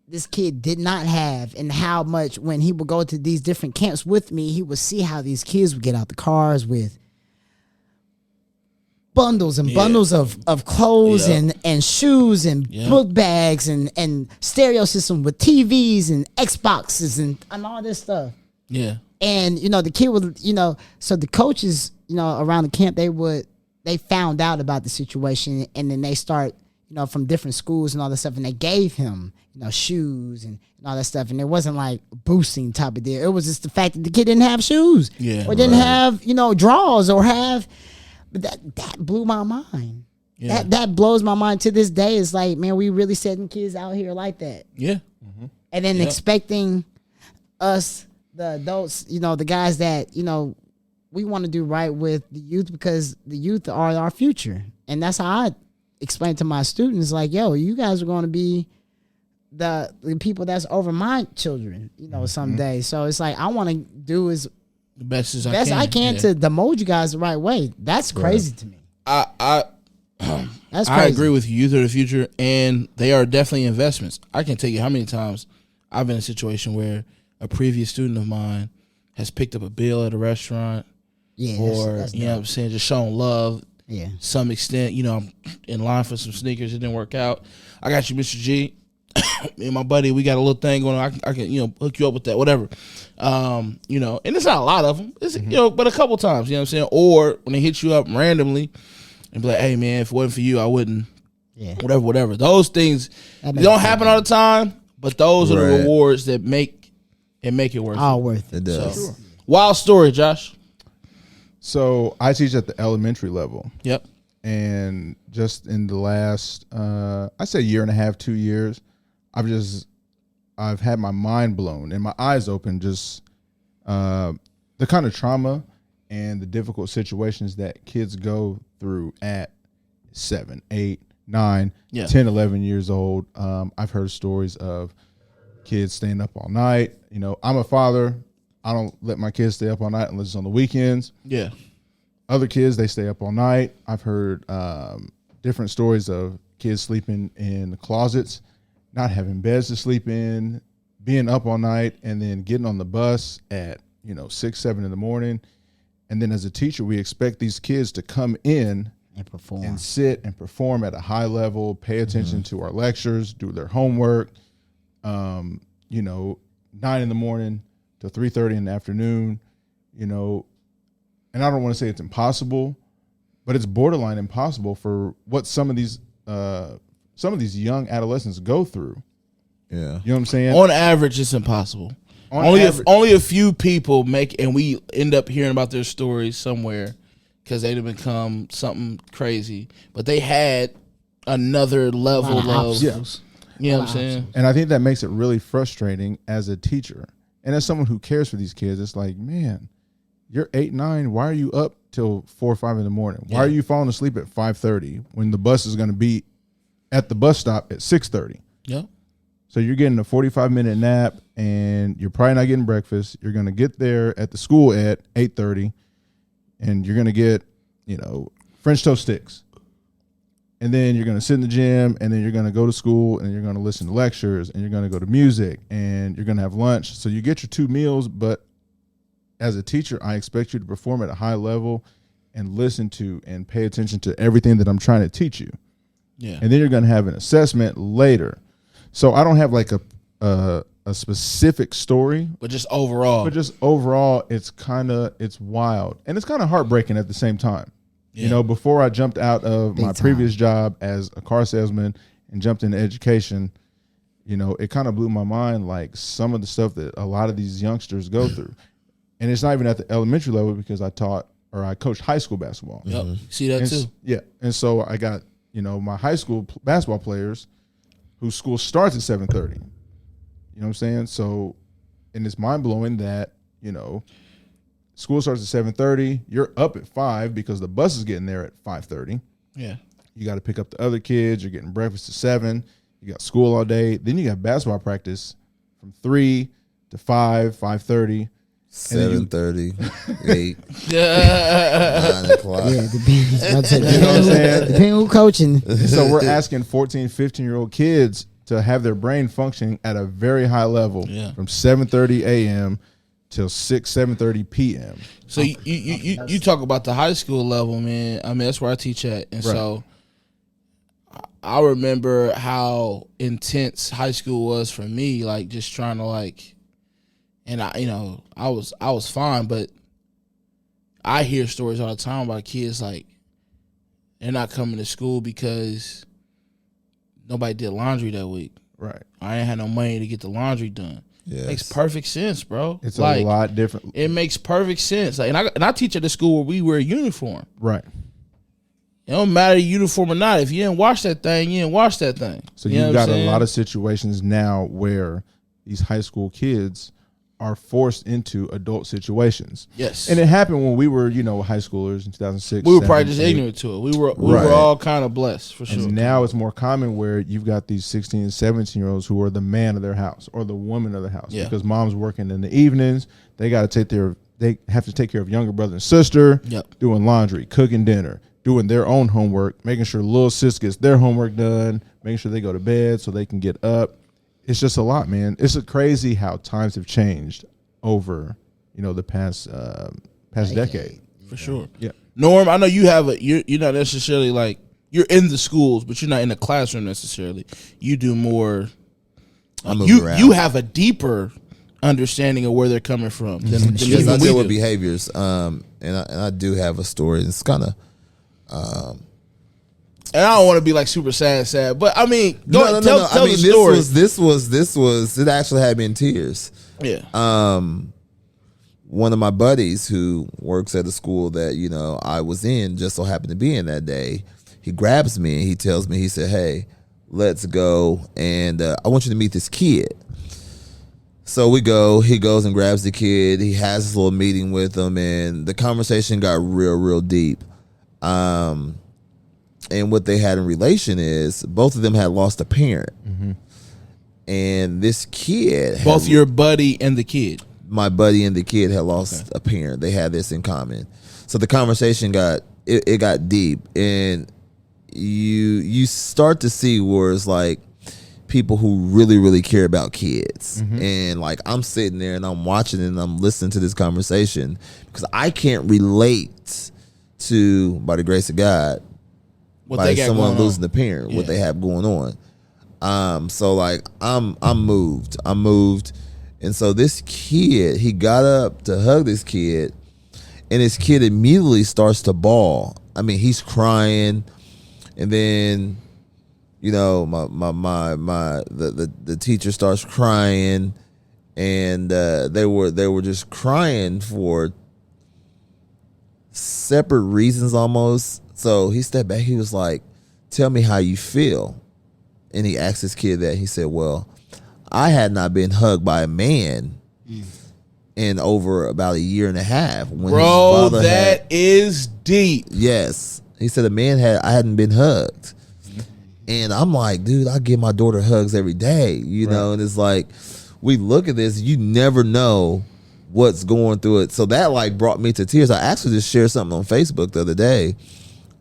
this kid did not have, and how much when he would go to these different camps with me, he would see how these kids would get out the cars with bundles and bundles of clothes and shoes and book bags and stereo system with TVs and Xboxes and all this stuff. Yeah. And, the kid would, so the coaches, around the camp, they found out about the situation, and then they start, from different schools and all that stuff, and they gave him, shoes and all that stuff. And it wasn't like boosting type of deal. It was just the fact that the kid didn't have shoes or didn't have, drawers or have. But that blew my mind. Yeah. That blows my mind to this day. It's like, man, we really setting kids out here like that. Yeah. Mm-hmm. And then expecting us, the adults, the guys that, we want to do right with the youth, because the youth are our future. And that's how I explain to my students, like, yo, you guys are going to be the people that's over my children, someday. So it's like, I want to do is the best I can to mold you guys the right way. That's crazy to me. That's crazy. I agree with you. Youth are the future, and they are definitely investments. I can't tell you how many times I've been in a situation where a previous student of mine has picked up a bill at a restaurant, or that's you know what I'm saying, just showing love. Yeah, some extent. I'm in line for some sneakers. It didn't work out. I got you, Mr. G. Me and my buddy, we got a little thing going on. I can hook you up with that, whatever. And it's not a lot of them. It's but a couple times, you know what I'm saying? Or when they hit you up randomly and be like, hey man, if it wasn't for you, I wouldn't. Yeah. Whatever. Those things don't happen all the time, but those are the rewards that make it worth it. All worth it. It does. So, wild story, Josh. So I teach at the elementary level. Yep. And just in the last, I say year and a half, 2 years, I've had my mind blown and my eyes open. Just the kind of trauma and the difficult situations that kids go through at 7, 8, 9, 10, 11 years old. I've heard stories of kids staying up all night. You know, I'm a father. I don't let my kids stay up all night unless it's on the weekends. Yeah. Other kids, they stay up all night. I've heard different stories of kids sleeping in the closets, not having beds to sleep in, being up all night, and then getting on the bus at 6, 7 in the morning. And then as a teacher, we expect these kids to come in And perform. and sit and perform at a high level, pay attention to our lectures, do their homework. 9 in the morning to 3:30 in the afternoon. And I don't want to say it's impossible, but it's borderline impossible for what some of these young adolescents go through. Yeah. You know what I'm saying? On average, it's impossible. Only a few people make, and we end up hearing about their stories somewhere because they'd have become something crazy. But they had another level of, obstacles. you know what I'm saying? And I think that makes it really frustrating as a teacher and as someone who cares for these kids. It's like, man, you're 8, 9. Why are you up till 4 or 5 in the morning? Why are you falling asleep at 5:30 when the bus is going to be at the bus stop at 6:30? Yeah. So you're getting a 45-minute nap, and you're probably not getting breakfast. You're going to get there at the school at 8:30, and you're going to get, French toast sticks. And then you're going to sit in the gym, and then you're going to go to school, and you're going to listen to lectures, and you're going to go to music, and you're going to have lunch. So you get your 2 meals, but as a teacher, I expect you to perform at a high level and listen to and pay attention to everything that I'm trying to teach you. Yeah. And then you're going to have an assessment later. So I don't have like a specific story, But just overall. but just overall, it's wild, and it's kind of heartbreaking at the same time. Yeah. Before I jumped out of Big my time. previous job as a car salesman and jumped into education, it kind of blew my mind, like some of the stuff that a lot of these youngsters go through. And it's not even at the elementary level because I coached high school basketball. Yep. See that And too. Yeah. And so I got, my high school basketball players whose school starts at 7:30. You know what I'm saying? So, and it's mind blowing that, school starts at 7:30. You're up at 5 because the bus is getting there at 5:30. Yeah. You got to pick up the other kids. You're getting breakfast at 7. You got school all day. Then you got basketball practice from 3 to 5, 5:30. 7:30, 8, Yeah. 9 o'clock. Yeah, depending what I'm saying? depending who coaching. So we're asking 14, 15-year-old kids to have their brain functioning at a very high level from 7:30 a.m. till 7:30 p.m. So you talk about the high school level, man. I mean, that's where I teach at. And so I remember how intense high school was for me, like just trying to and I was fine, but I hear stories all the time about kids they're not coming to school because nobody did laundry that week. Right. I ain't had no money to get the laundry done. Yes. Makes perfect sense, bro. It's a lot different. It makes perfect sense. And I teach at a school where we wear a uniform. Right. It don't matter uniform or not. If you didn't wash that thing, you didn't wash that thing. So You know you've what I'm got a saying? lot of situations now where these high school kids are forced into adult situations. Yes. And it happened when we were, high schoolers in 2006. We were probably 7, just 8. ignorant to it. We were Right. all kind of blessed for sure. And now it's more common where you've got these 16 and 17-year-olds who are the man of their house or the woman of their house. Yeah. Because mom's working in the evenings. They have to take care of younger brother and sister, Yep. doing laundry, cooking dinner, doing their own homework, making sure little sis gets their homework done, making sure they go to bed so they can get up. It's just a lot, man. It's crazy how times have changed over, the past decade. For sure. Yeah. Norm, I know you have you're not necessarily you're in the schools, but you're not in the classroom necessarily. You do more. I move around. You have a deeper understanding of where they're coming from than Yes, even I we deal do. with behaviors, and I do have a story. It's kind of And I don't want to be super sad, but I mean, tell I mean, the story. this was. It actually had me in tears. Yeah. one of my buddies who works at a school that, you know, I was in, just so happened to be in that day, he grabs me and he tells me, he said, hey, let's go, and I want you to meet this kid. So we go, he goes and grabs the kid, he has this little meeting with him, and the conversation got real deep. And what they had in relation is both of them had lost a parent. And this kid, Both your buddy and the kid. my buddy and the kid had lost a parent. They had this in common. So the conversation got deep, and you start to see where it's like people who really care about kids. And like I'm sitting there and I'm watching and I'm listening to this conversation because I can't relate to, by the grace of God, What by they got someone going on. losing a parent, what Yeah. they have going on. So like I'm moved. And so this kid, he got up to hug this kid, and this kid immediately starts to bawl. I mean, he's crying, and then, you know, the teacher starts crying, and they were just crying for separate reasons almost. So he stepped back. He was like, "Tell me how you feel." And he asked this kid that. He said, well, I had not been hugged by a man in over about a year and a half. When his Bro, father that is deep. yes. He said I hadn't been hugged. And I'm like, dude, I give my daughter hugs every day, you know, and it's like, we look at this, you never know what's going through it. So that like brought me to tears. I actually just shared something on Facebook the other day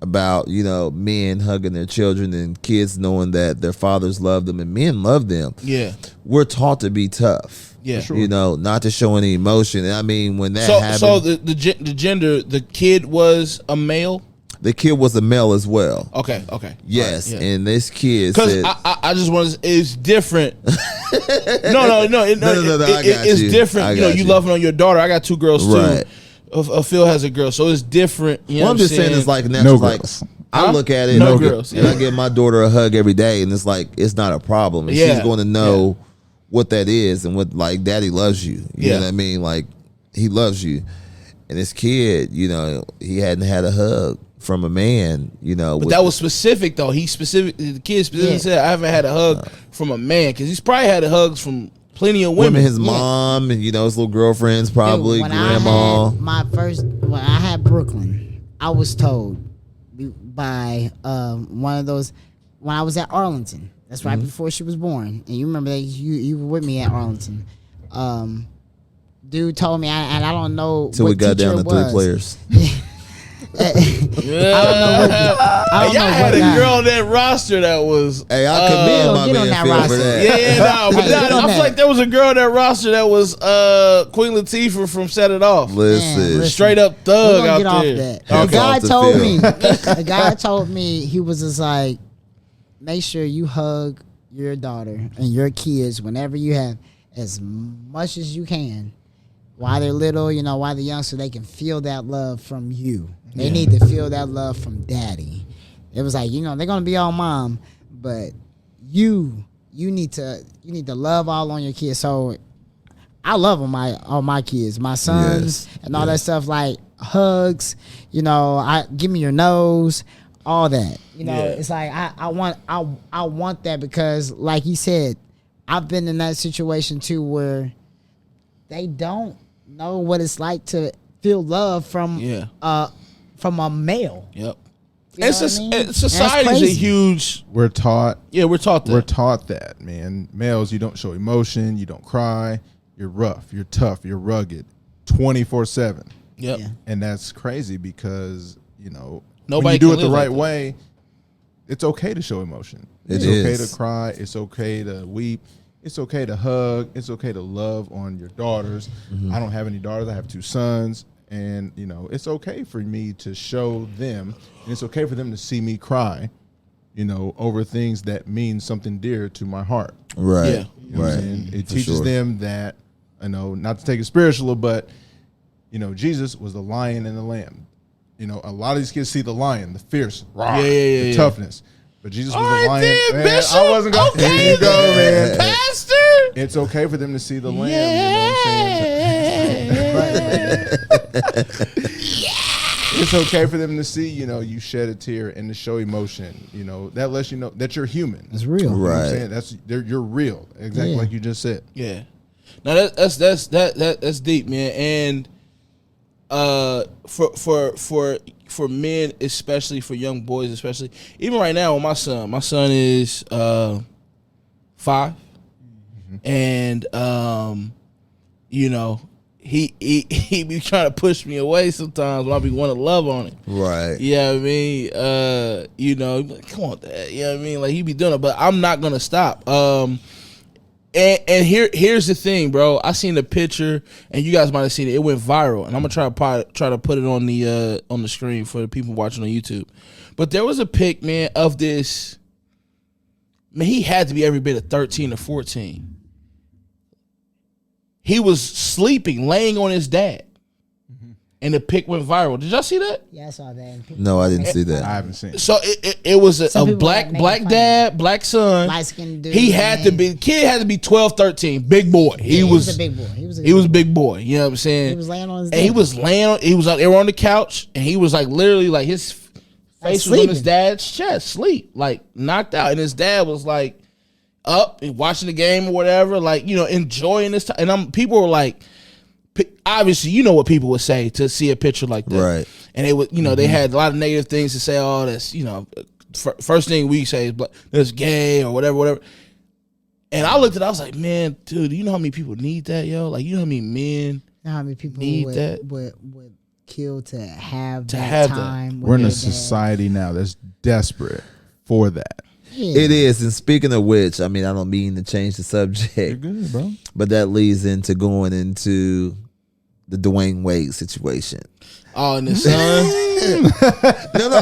about, you know, men hugging their children and kids knowing that their fathers love them and men love them. Yeah. We're taught to be tough. Yeah. For sure. You know, not to show any emotion. And I mean, when that happened, So the gender, the kid was a male? the kid was a male as well. Okay. Yes. All right, yeah. And this kid Because said, I just want to, it's different. No, No, I got it's you. different. I You know, got you you. loving on your daughter. I got 2 girls too. Right. Phil has a girl, so it's different. You know what I'm just saying is like, natural, like girls. I Huh? look at it No and, girls, and I yeah. give my daughter a hug every day, and it's like, it's not a problem. And Yeah. she's going to know what that is and what, like, daddy loves you. You Yeah. know what I mean? Like, he loves you. And this kid, you know, he hadn't had a hug from a man, you know. But that was specific though. The kid specifically said, I haven't had a hug from a man, because he's probably had hugs from plenty of women. his mom and, you know, his little girlfriends, probably, Dude, when grandma. I had when I had Brooklyn, I was told by one of those, when I was at Arlington. That's right before she was born. And you remember that you were with me at Arlington. Dude told me, and I don't know Till what we got teacher down to it 3 was. players. Y'all had a girl on that roster that was. Hey, I commend my get on man that Phil for roster. that. Yeah, but Hey, get on I that. feel like there was a girl on that roster that was Queen Latifah from Set It Off. Listen. Man, Straight up We're thug gonna out get off there. that. Okay. The guy Off the told field. me. The guy told me, he was just like, make sure you hug your daughter and your kids whenever you have, as much as you can, while they're little, you know, while they're young, so they can feel that love from you. They need to feel that love from daddy. It was like, you know, they're gonna be all mom, but you need to love all on your kids. So I love all my kids, my sons, and all that stuff, like hugs, you know, give me your nose, all that. You know, it's like I want that, because like you said, I've been in that situation too where they don't know what it's like to feel love from a male. Yep. You know what I mean? Society's a That's crazy. huge. We're taught. We're taught that. We're taught that, man. Males, you don't show emotion, you don't cry, you're rough, you're tough, you're rugged, 24/7, Yep. Yeah. and that's crazy because, you know, Nobody when you do can it the live like right that. way, it's okay to show emotion. It It's is. okay to cry. It's okay to weep. It's okay to hug. It's okay to love on your daughters. I don't have any daughters. I have 2 sons. And, you know, it's okay for me to show them, and it's okay for them to see me cry, you know, over things that mean something dear to my heart. Right. Yeah. You know what I'm Right. saying? It For teaches sure. them that, you know, not to take it spiritual, but, you know, Jesus was the lion and the lamb. You know, a lot of these kids see the lion, the fierce, raw, the toughness. But Jesus was the lion. then, Man, Bishop. I wasn't going to. Okay, Here you go, then, man. Pastor. It's okay for them to see the lamb. You know what I'm saying? It's okay for them to see, you shed a tear and to show emotion. That lets you know that you're human. It's real. You know what I'm Right. saying? You're real, exactly Yeah. like you just said. Yeah. Now that's deep, man. And for men, especially for young boys, especially even right now with my son is 5, and he be trying to push me away sometimes when I be want to love on him. Right. Yeah, what I mean, come on, Dad. You know what I mean? Like he be doing it, but I'm not gonna stop. And here's the thing, bro. I seen the picture, and you guys might have seen it. It went viral, and I'm gonna try to put it on the screen for the people watching on YouTube. But there was a pic, man, of this. Man, he had to be every bit of 13 or 14. He was sleeping, laying on his dad, and the pic went viral. Did y'all see that? Yeah, I saw that. No, I didn't see I that. haven't seen it. So it was Some a people black like making black fun dad, black son. Light-skinned dude. He had to be, the kid had to be 12, 13, big boy. He was a big boy. He was a big boy. You know what I'm saying? He was laying on his and he bed. was laying. They were on the couch, and he was like literally like his face was on his sleeping. dad's chest, sleep, like knocked out, and his dad was like up and watching the game or whatever, like enjoying this time. And people were like, obviously, you know what people would say to see a picture like that, Right. And they would, they had a lot of negative things to say. Oh, that's first thing we say is that's gay or whatever. And I looked at it, I was like, man, dude, do you know how many people need that, yo? Like, you know how many men You know how many people need would, that? would kill to have To that have that. time. with We're in a their dad. society now that's desperate for that. Yeah. It is. And speaking of which, I mean, I don't mean to change the subject, Good, bro. but that leads into going into the Dwayne Wade situation. Oh, and the son. No,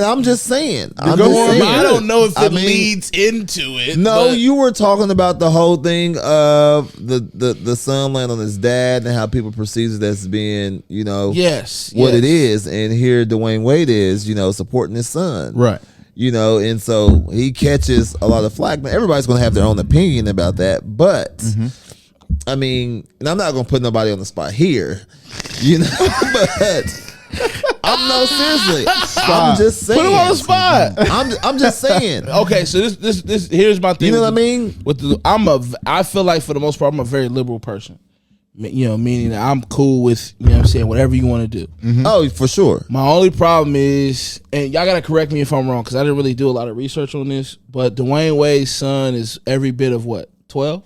I'm just saying. I'm Go just on, saying. I don't know if I it mean, leads into it. No, but you were talking about the whole thing of the son laying on his dad and how people perceive it as being, yes, what yes. it is. And here Dwayne Wade is, supporting his son. Right. And so he catches a lot of flack. Now, everybody's going to have their own opinion about that. But, I mean, and I'm not going to put nobody on the spot here, but seriously. I'm just saying. Put him on the spot. I'm just saying. Okay, so this here's my thing. You know with what I mean? I feel like for the most part I'm a very liberal person. Meaning that I'm cool with, whatever you want to do. Oh, for sure. My only problem is, and y'all gotta correct me if I'm wrong, because I didn't really do a lot of research on this, but Dwayne Wade's son is every bit of what, 12?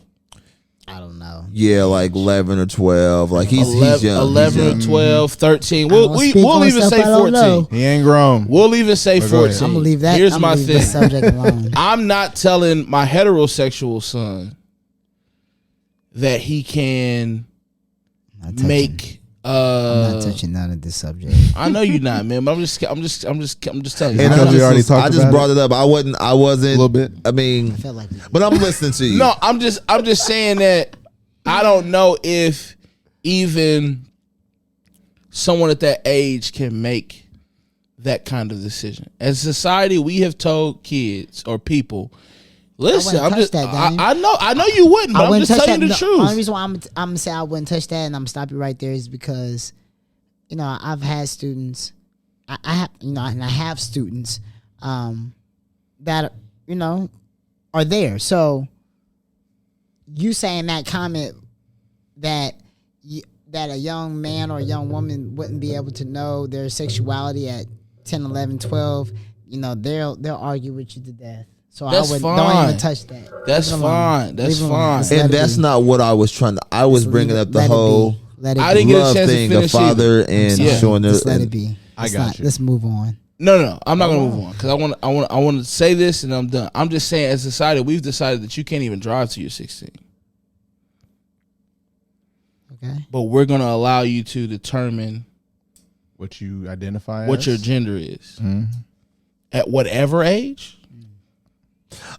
I don't know. Yeah, like 11 or 12. Like he's 11, young. 11 he's or young. 12, 13. don't We'll speak even on say stuff I don't 14. know. He ain't grown. We'll even say But go ahead. 14. I'm gonna leave that. Here's I'm my gonna leave thing. this subject alone. I'm not telling my heterosexual son that he can Not touching- make. I'm not touching none of this subject. I know you're not, man. But I'm just telling you. And Because we already talked I just about brought it up. I wasn't. A little bit. I mean, I felt like but I'm listening to you. No, I'm just saying that I don't know if even someone at that age can make that kind of decision. As a society, we have told kids or people, listen, wouldn't touch that, Dame. I know you wouldn't, but I'm just telling you the The truth. only reason why I'm gonna say I wouldn't touch that, and I'm gonna stop you right there, is because, I've had students, I have, and I have students, that are there. So, you saying that comment that that a young man or a young woman wouldn't be able to know their sexuality at 10, 11, 12, they'll argue with you to death. So That's I would fine. don't even touch that. That's Leave it alone. fine. That's Leave it alone. fine. Just let And it that's be. not what I was trying to. I was Just bringing leave up it- the let it be. whole Let it I be. didn't get a love chance to thing finish of father and Yeah. showing Just let the. it be. I Let's got not- you. Let's move on. No. I'm not gonna move on because I want to say this and I'm done. I'm just saying, as a society, we've decided that you can't even drive till you're 16. Okay. But we're gonna allow you to determine What you identify what as? your gender is at whatever age.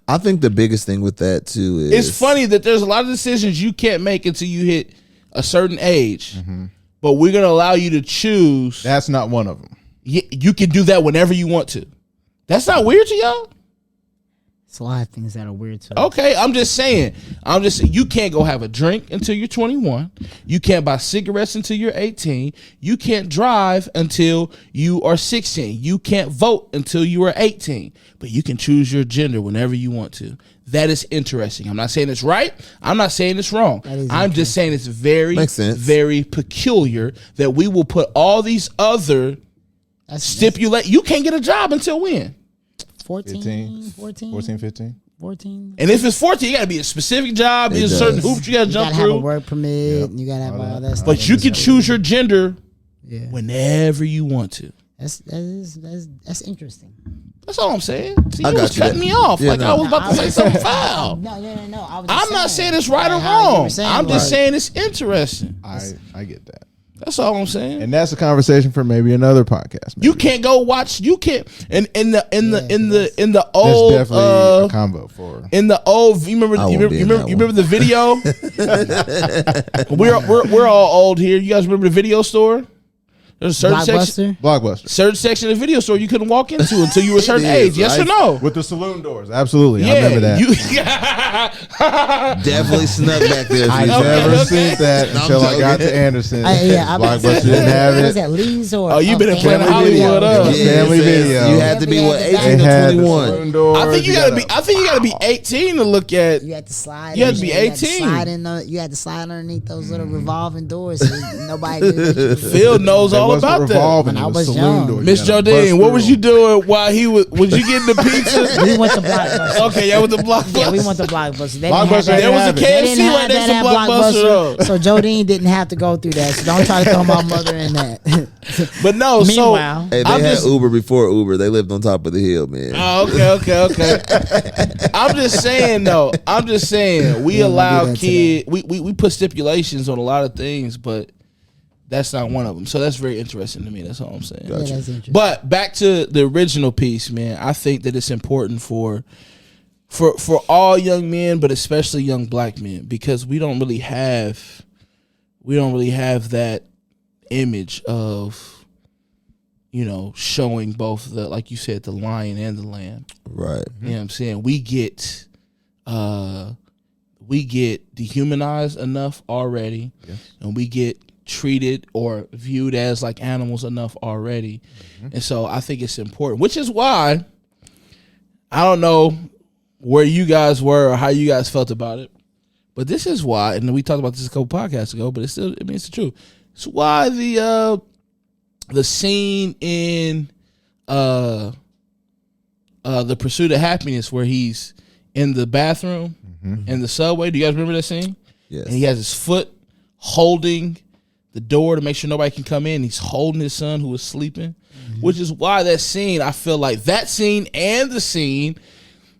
I think the biggest thing with that too is It's funny that there's a lot of decisions you can't make until you hit a certain age, but we're gonna allow you to choose. That's not one of them. You can do that whenever you want to. That's not weird to y'all. It's a lot of things that are weird too. Okay, I'm just saying. You can't go have a drink until you're 21. You can't buy cigarettes until you're 18. You can't drive until you are 16. You can't vote until you are 18. But you can choose your gender whenever you want to. That is interesting. I'm not saying it's right. I'm not saying it's wrong. I'm just saying it's very, very peculiar that we will put all these other stipulate. You can't get a job until when? 14, 15. 14. And if it's 14, you got to be a specific job. There's certain hoops you got to jump You gotta have a through. work permit. And you gotta have all that stuff. But you can choose your gender Yeah. whenever you want to. That's interesting. That's all I'm saying. See, I you got was you cutting there. me off Yeah, like no. I was about to say something foul. No. I was just I'm not saying it's right or how you were wrong. saying I'm it. just saying it's interesting. I get that. That's all I'm saying. And that's a conversation for maybe another podcast. Maybe. You can't go watch. You can't. And in the There's old definitely a combo for. in the old. You remember the video? we're all old here. You guys remember the video store? There's a certain section. Blockbuster. Certain section of the video store you couldn't walk into until you were a certain age. Yes or no? With the saloon doors. Absolutely. I remember that. Definitely snuck back there. I Teresa. never seen that No, I'm until I got joking. to Anderson. Blockbuster Blockbuster didn't have Was it. that Lee's or? Oh, you been in Family Planet Hollywood, Video? huh? Yeah, Family it says Video. You had to be what, They 18 or had the 21. saloon doors. I think you gotta be 18 to look at. You had to slide. You had to be You had to 18. slide you had to slide underneath those little revolving doors. So nobody knew that you was Phil knows all about that. Revolving, When I it was saloon young. doors. Miss You gotta bust Jodine, what through was you doing while he was you getting the pizza? We went to Blockbuster. Okay, yeah, with the Blockbuster. Yeah, we went to Blockbuster. They didn't Blockbuster have that. There was a They didn't KFC right next to at Blockbuster, though. So Jodine didn't have to go through that. So don't try to throw my mother in that. But no, Meanwhile, Hey, they I'm had just- Uber before Uber. They lived on top of the hill, man. Oh, okay. I'm just saying though. We allow that kids. We put stipulations on a lot of things, but that's not one of them. So that's very interesting to me. That's all I'm saying. yeah, that's interesting. But back to the original piece, man. I think that it's important for all young men, but especially young black men, because we don't really have that image of, showing both the, like you said, the lion and the lamb. Right. You know what I'm saying? We get dehumanized enough already, and we get treated or viewed as like animals enough already. And so I think it's important, which is why I don't know where you guys were or how you guys felt about it, but this is why, and we talked about this a couple podcasts ago, but it's the truth. It's why the scene in The Pursuit of Happiness where he's in the bathroom in the subway. Do you guys remember that scene? Yes. And he has his foot holding the door to make sure nobody can come in. He's holding his son who was sleeping, which is why that scene, I feel like that scene and the scene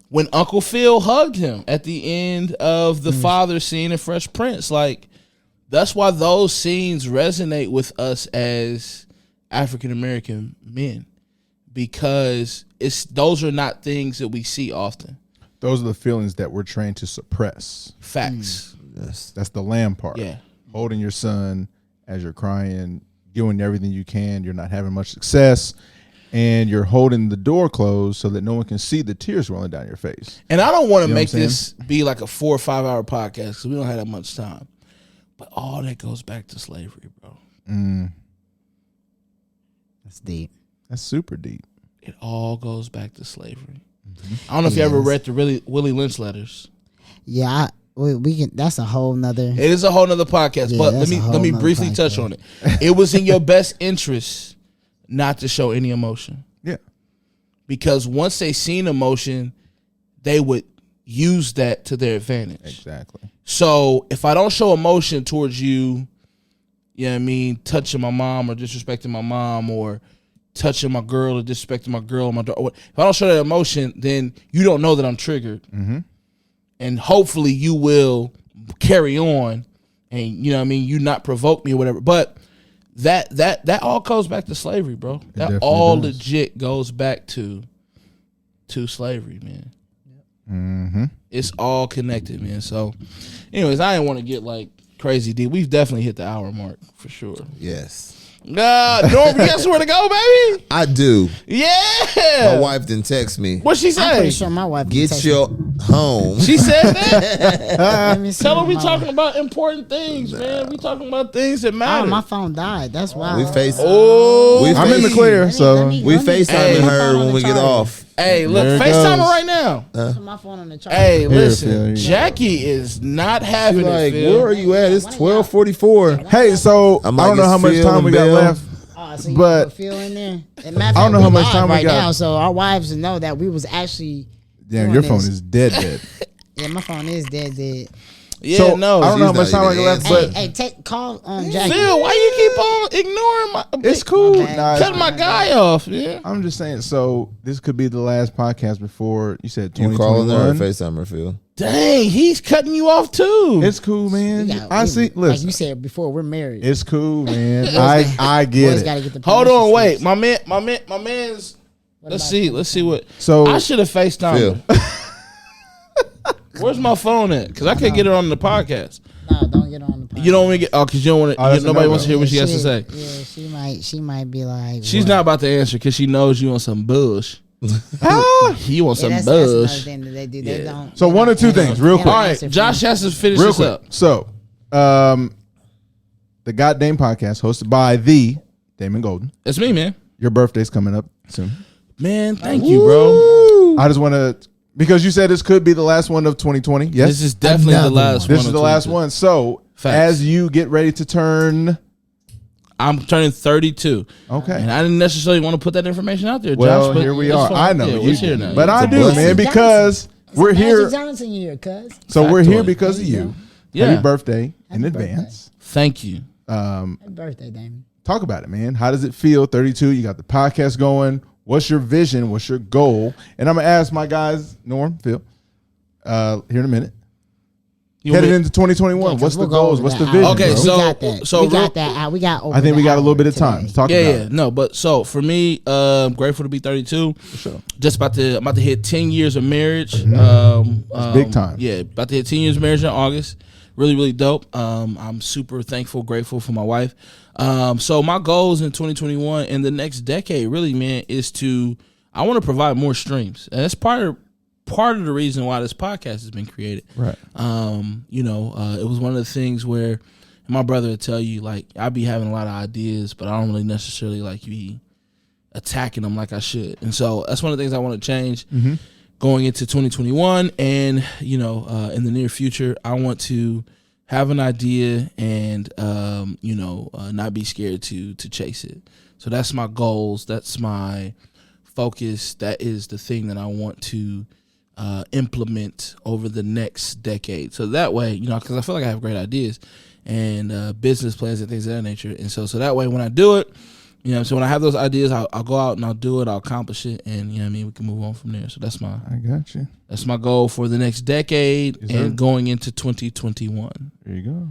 when Uncle Phil hugged him at the end of the father scene in Fresh Prince, like that's why those scenes resonate with us as African American men, because those are not things that we see often. Those are the feelings that we're trained to suppress. Facts. Yes. That's the lamb part. Yeah. Holding your son as you're crying, doing everything you can. You're not having much success, and you're holding the door closed so that no one can see the tears rolling down your face. And I don't want to You know make what I'm this be like a 4 or 5 hour podcast because we don't have that much time. But all that goes back to slavery, bro. That's deep. That's super deep. It all goes back to slavery. I don't know if you ever read the Willie Lynch letters. Yeah, we can. That's a whole nother. It is a whole nother podcast, Yeah, but that's a let whole me nother briefly touch podcast. on it. It was in your best interest not to show any emotion, Yeah. because once they seen emotion, they would use that to their advantage. Exactly. So if I don't show emotion towards you, you know what I mean, touching my mom or disrespecting my mom or touching my girl or disrespecting my girl or my daughter, if I don't show that emotion, then you don't know that I'm triggered. And hopefully you will carry on and, you know what I mean, you not provoke me or whatever. But that all goes back to slavery, bro. That definitely all does. legit goes back to slavery, man. It's all connected, man. So, anyways, I didn't want to get like crazy deep. We've definitely hit the hour mark for sure. Yes. Norm, you got somewhere to go, baby? I do. Yeah. My wife didn't text me. What she I'm say? pretty sure my wife can Get text your home. She said that. Let me see Tell her what we my- talking about important things, man. We talking about things that Oh, matter. my phone died. That's why. We face. Oh, We I'm in the face- clear, so We FaceTiming her when we get off. hey, look, There it FaceTime her goes. right now. Put my phone on the charger. Hey, Phil, listen, you go. Jackie is not having Like, it, Phil. where are you at? It's 12:44. hey, so I'm I like, don't know how it's much Phil time and we got Bill. left. Oh, so you But- put Phil in there. And matter of I don't fact, know how we much live time we right got. now, so our wives know that we was actually. Damn, doing your this. phone is dead. Yeah, my phone is dead. Yeah, So, no. I don't know how she's much not time we got even left, Hey, but call Jackie. Phil, why you keep on ignoring my? it's cool. My bad. Nah, Cut my guy off, yeah. I'm just saying. So this could be the last podcast before you said You calling her or 2021. FaceTime her, Phil? Dang, he's cutting you off too. It's cool, man. We got- I we- see. Like you Listen, said before, we're married. it's cool, man. I get Boys it. gotta get the Hold permission on, wait. slips. My man's. Let's about see what. So I should have FaceTimed Phil. her. Where's my phone at? Because I can't get it on the podcast. No, don't get on the podcast. You don't want to get. Oh, because you don't want to. Oh, that's a nobody no-go. wants to hear what she has to say. Yeah, she might be like. She's what? not about to answer because she knows you want some bush. Ah! You want Yeah, some that's another bush. thing that they do. They don't. So they one don't or two answer. things, real They quick. don't All right, answer Josh for has to finish Real this quick. up. So, the Goddamn Podcast hosted by the Damon Golden. It's me, man. Your birthday's coming up soon. Man, thank you, bro. I just want to, because you said this could be the last one of 2020. Yes, This is definitely the Another last one. this is of the last 22. one. So Facts. as you get ready to turn, I'm turning 32. okay. And I didn't necessarily want to put that information out there, Well, Josh. But here we it's are. fine. I know Yeah, you it's here do. now. But I It's a do, blessing. man, because we're Magic here. Johnson year, cuz. So we're here Factoid. because of you. Yeah. Happy birthday in Happy birthday. advance. Thank you. Happy birthday, Damon. Talk about it, man. How does it feel? 32. You got the podcast going. What's your vision? What's your goal? And I'm gonna ask my guys, Norm, Phil, here in a minute. You Headed want me- into 2021. Yeah, What's 'cause the we'll go goals? over What's the that vision? hour. Okay, bro? we so- got that. so we real- got that. We got. Over I think we the got a little hour bit of today. time to talk Yeah, about. yeah. No, but so for me, grateful to be 32. Sure. Just I'm about to hit 10 years of marriage. big time. Yeah, about to hit 10 years of marriage in August. Really, really dope. I'm super thankful, grateful for my wife. So my goals in 2021 and the next decade, really, man, is I want to provide more streams, and that's part of the reason why this podcast has been created. Right. It was one of the things where my brother would tell you, like, I be having a lot of ideas, but I don't really necessarily like be attacking them like I should. And so that's one of the things I want to change going into 2021. And, in the near future, I want to have an idea and, not be scared to chase it. So that's my goals. That's my focus. That is the thing that I want to implement over the next decade. So that way, because I feel like I have great ideas and business plans and things of that nature. And so that way, when I do it, so when I have those ideas, I'll go out and I'll do it. I'll accomplish it, and we can move on from there. So that's I got you. my goal for the next decade Yes, sir. and going into 2021. There you go.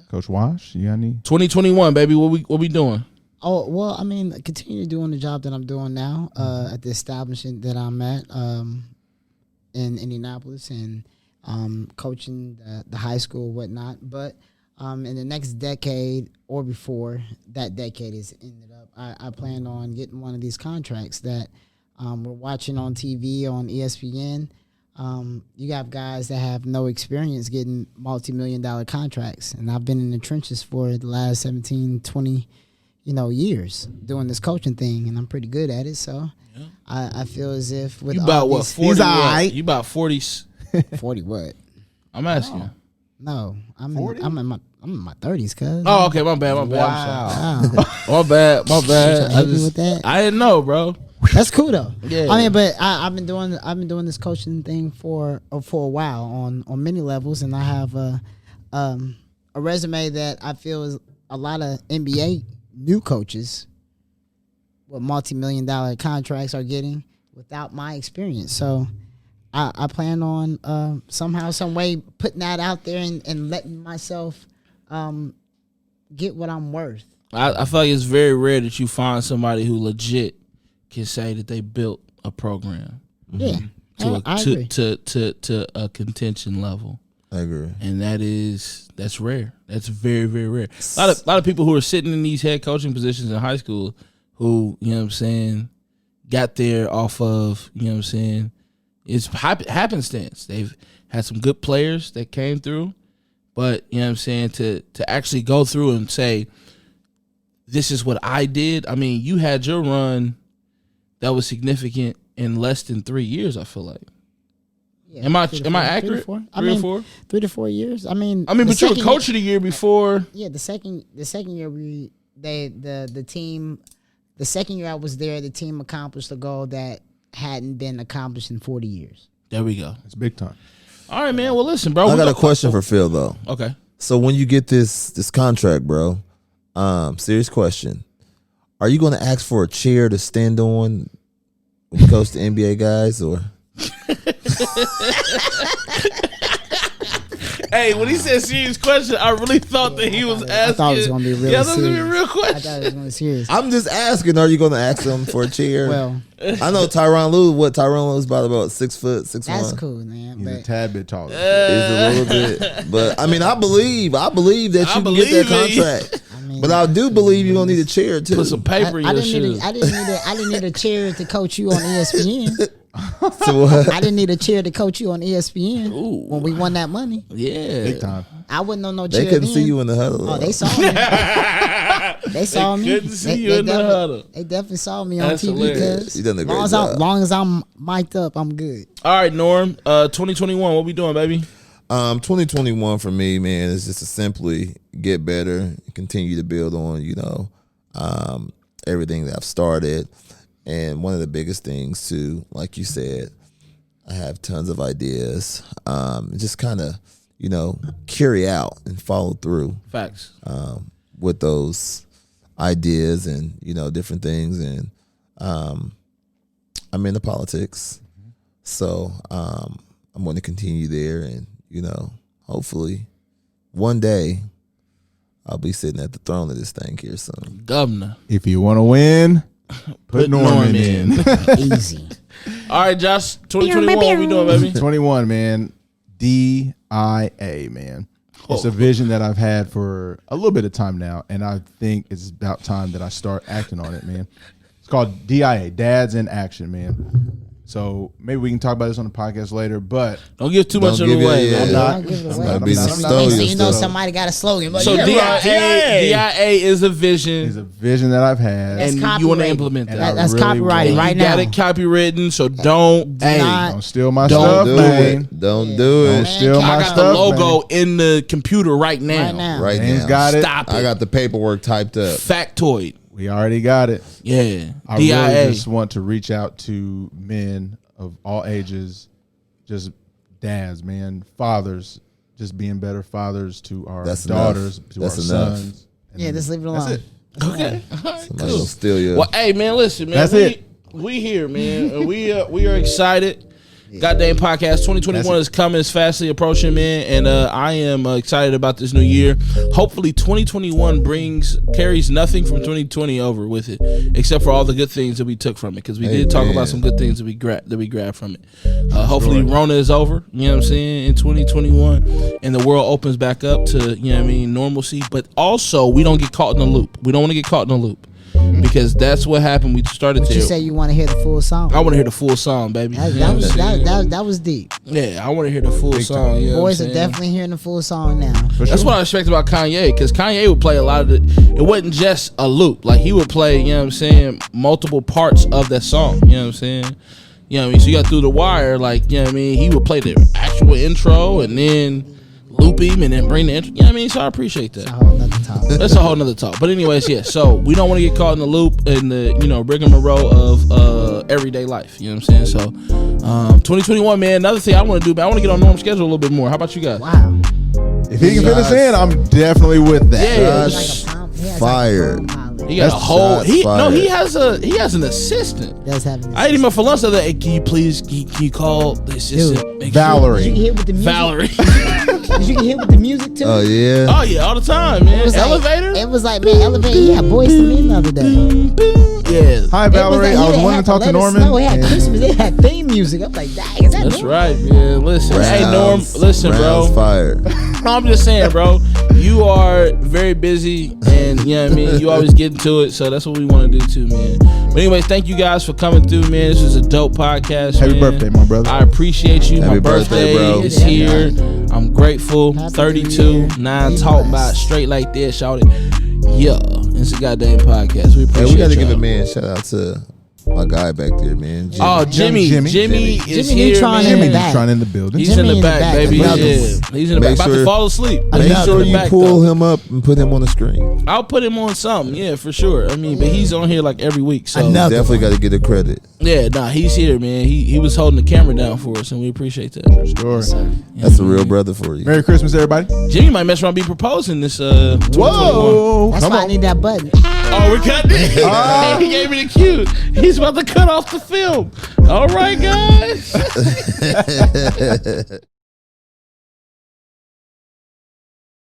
Coach Wash, you got any? 2021, baby. What we doing? Oh well, I mean, continue doing the job that I'm doing now at the establishment that I'm at in Indianapolis and coaching the high school, whatnot. But in the next decade or before that decade is ended up, I plan on getting one of these contracts that we're watching on TV on ESPN. You have guys that have no experience getting multi-million-dollar contracts, and I've been in the trenches for the last 17, 20 years doing this coaching thing, and I'm pretty good at it. So I feel as if with You all about what? these- 40? He's What? aight. You about 40? 40 what? I'm asking. No, I'm 40? I'm in my 30s, cuz. Oh, okay. My bad. I'm sorry. Wow. My bad. Trying to help me with that? I didn't know, bro. That's cool though. Yeah. I mean, but I've been doing this coaching thing for a while on many levels, and I have a resume that I feel is a lot of NBA new coaches with multi-million-dollar contracts are getting without my experience. So I plan on somehow, some way putting that out there and letting myself get what I'm worth. I feel like it's very rare that you find somebody who legit can say that they built a program Yeah, to I agree. a contention level. I agree. And that's rare. That's very, very rare. A lot of people who are sitting in these head coaching positions in high school who, you know what I'm saying, got there off of, you know what I'm saying, it's happenstance. They've had some good players that came through, but, you know what I'm saying, to actually go through and say, this is what I did. I mean, you had your run that was significant in less than 3 years, I feel like. Yeah, Am I 3 to 4, accurate? 3 to 4. Three or four? 3 to 4 years. I mean, But you were coach of the year before. Yeah, the second year the team, the second year I was there, the team accomplished a goal that hadn't been accomplished in 40 years. There we go. It's big time. All right, man. Well, listen, bro. I got a question for Phil though. Okay. So when you get this contract, bro, serious question. Are you going to ask for a chair to stand on when you coach the NBA guys, or? Hey, when he said serious question, I really thought that he was asking. I thought it was going to be really Yeah, that was serious. gonna be a real I thought it question. was going to be serious. I'm just asking. Are you going to ask them for a chair? Well, I know Tyronn Lue. Tyronn Lue's about 6 foot, 6'1". that's cool, man. He's a But tad bit taller. He's a little bit, but I mean, I believe that you can get that believe it. contract. I mean, But I do believe you're gonna need a chair too. Put some paper in I your didn't need shoes. I didn't need a chair to coach you on ESPN. So what? I didn't need a chair to coach you on ESPN Ooh. when we won that money. Yeah. Big time. I wouldn't know no chair. They couldn't then. see you in the huddle. Oh, they saw me. They saw me. couldn't see you in the definitely- huddle. They definitely saw me on That's TV hilarious. because You done a great long job. long as I'm mic'd up, I'm good. All right, Norm. 2021. What we doing, baby? 2021 for me, man, is just to simply get better, continue to build on, everything that I've started. And one of the biggest things too, like you said, I have tons of ideas. Just kind of, carry out and follow through Facts. with those ideas and, different things. And I'm into politics. So I'm going to continue there and, hopefully one day I'll be sitting at the throne of this thing here soon. Governor. If you want to win, put Norman in. Easy. All right, Josh. 2021. What we doing, baby? 21, man. DIA, man. It's a vision that I've had for a little bit of time now, and I think it's about time that I start acting on it, man. It's called DIA, Dads in Action, man. So maybe we can talk about this on the podcast later, but Don't give too much Don't of it give away, it- man. yeah. not. Don't give it I'm away. not- That'd be I'm some not- stole Next your thing you know, stuff. somebody got a slogan. But So yeah, DIA is a vision, It's a vision that I've had. That's and you want to copyrighted. implement And that. I that's really copyrighted want- right You got now. it copywritten, so don't. Hey, not- Don't steal my Don't stuff, do man. it. Don't do Don't it. steal I my got stuff, the logo man. in the computer right now. Right now. Right Man's now. got it. Stop it. I got the paperwork typed up. Factoid. We already got it. Yeah. I DIA. really just want to reach out to men of all ages, just dads, man, fathers, just being better fathers to our That's daughters, enough. to That's our enough. sons. And Yeah, just leave it that's alone. it. Okay. Somebody gonna steal you. Well, hey man, listen, man. That's we, it. We here, man. And we are excited. Goddamn podcast 2021 That's is coming, is fastly approaching, man, and I am excited about this new year. Hopefully 2021 carries nothing from 2020 over with it, except for all the good things that we took from it, because we did talk Amen. about some good things that we grabbed from it. Hopefully Rona is over, you know what I'm saying, in 2021, and the world opens back up to, normalcy, but also we don't get caught in a loop. We don't want to get caught in a loop, because that's what happened. We started But there. you say you want to hear the full song. I want to hear the full song, baby. That, You know that, what was, I'm saying? that was deep. Yeah, I want to hear the full song. You know Boys what are I'm saying? definitely hearing the full song now. That's what I expect about Kanye, because Kanye would play a lot of it wasn't just a loop. Like, he would play, you know what I'm saying, multiple parts of that song. You know what I'm saying? You know what I mean? So you got Through the Wire, like, you know what I mean? He would play the actual intro and then loop him and then bring the intro. You know what I mean? So I appreciate that. A whole nother talk. That's a whole nother talk. But anyways, yeah. So we don't want to get caught in the loop in the rigmarole of everyday life. You know what I'm saying? So 2021, man. Another thing I want to do, man, I want to get on Norm's schedule a little bit more. How about you guys? Wow. If he can fit us in, I'm definitely with that. Yeah. Josh Like a palm, he has fired. Like a palm pilot. He got a That's whole. shots He fired. has an assistant. Does have an I ate him up for lunch the other day. Hey, can you please can you call the assistant? Make Valerie. Did you hear with the music? Valerie. Did you hear with the music too? Oh yeah. Oh yeah, all the time, man. It was like- Elevator. It was like, man, Elevator. He had Boys to Me the other day. Yeah. Hi, Valerie. I was wanting to talk to Norman. No, he had and- Christmas. They had theme music. I'm like, dang, is That's right, man. Listen, hey Norm, listen, Rounds bro. fired. No, I'm just saying, bro. You are very busy, and you know what I mean. You always get into it, so that's what we want to do too, man. But anyway, thank you guys for coming through, man. This was a dope podcast. Happy man. birthday, my brother. I appreciate you. Happy My birthday, bro. is here. I'm grateful. Happy 32, New Year. 9 Be talk blessed. about straight like that, shout it. Yeah, it's a goddamn podcast. We Hey, appreciate we got to give y'all. a man shout out to my guy back there, man. Jimmy. Oh, Jimmy is Jimmy here, Neutron man. in the Jimmy's back. trying in the building. He's Jimmy in the back, baby. Another Yeah, one. he's in the Make back. About to sure- fall asleep. Make He's in sure the you back, pull though. him up and put him on the screen. I'll put him on something, yeah, for sure. I mean, but he's on here like every week, so Another Definitely got to get the credit. yeah, nah, he's here, man. He was holding the camera down for us, and we appreciate that. Story. That's a real brother for you. Merry Christmas, everybody. Jimmy might mess around and be proposing this 2021. Whoa. That's Come why I on. need that button. Oh, we cut it. He gave me the cue. He's about to cut off the film. All right, guys.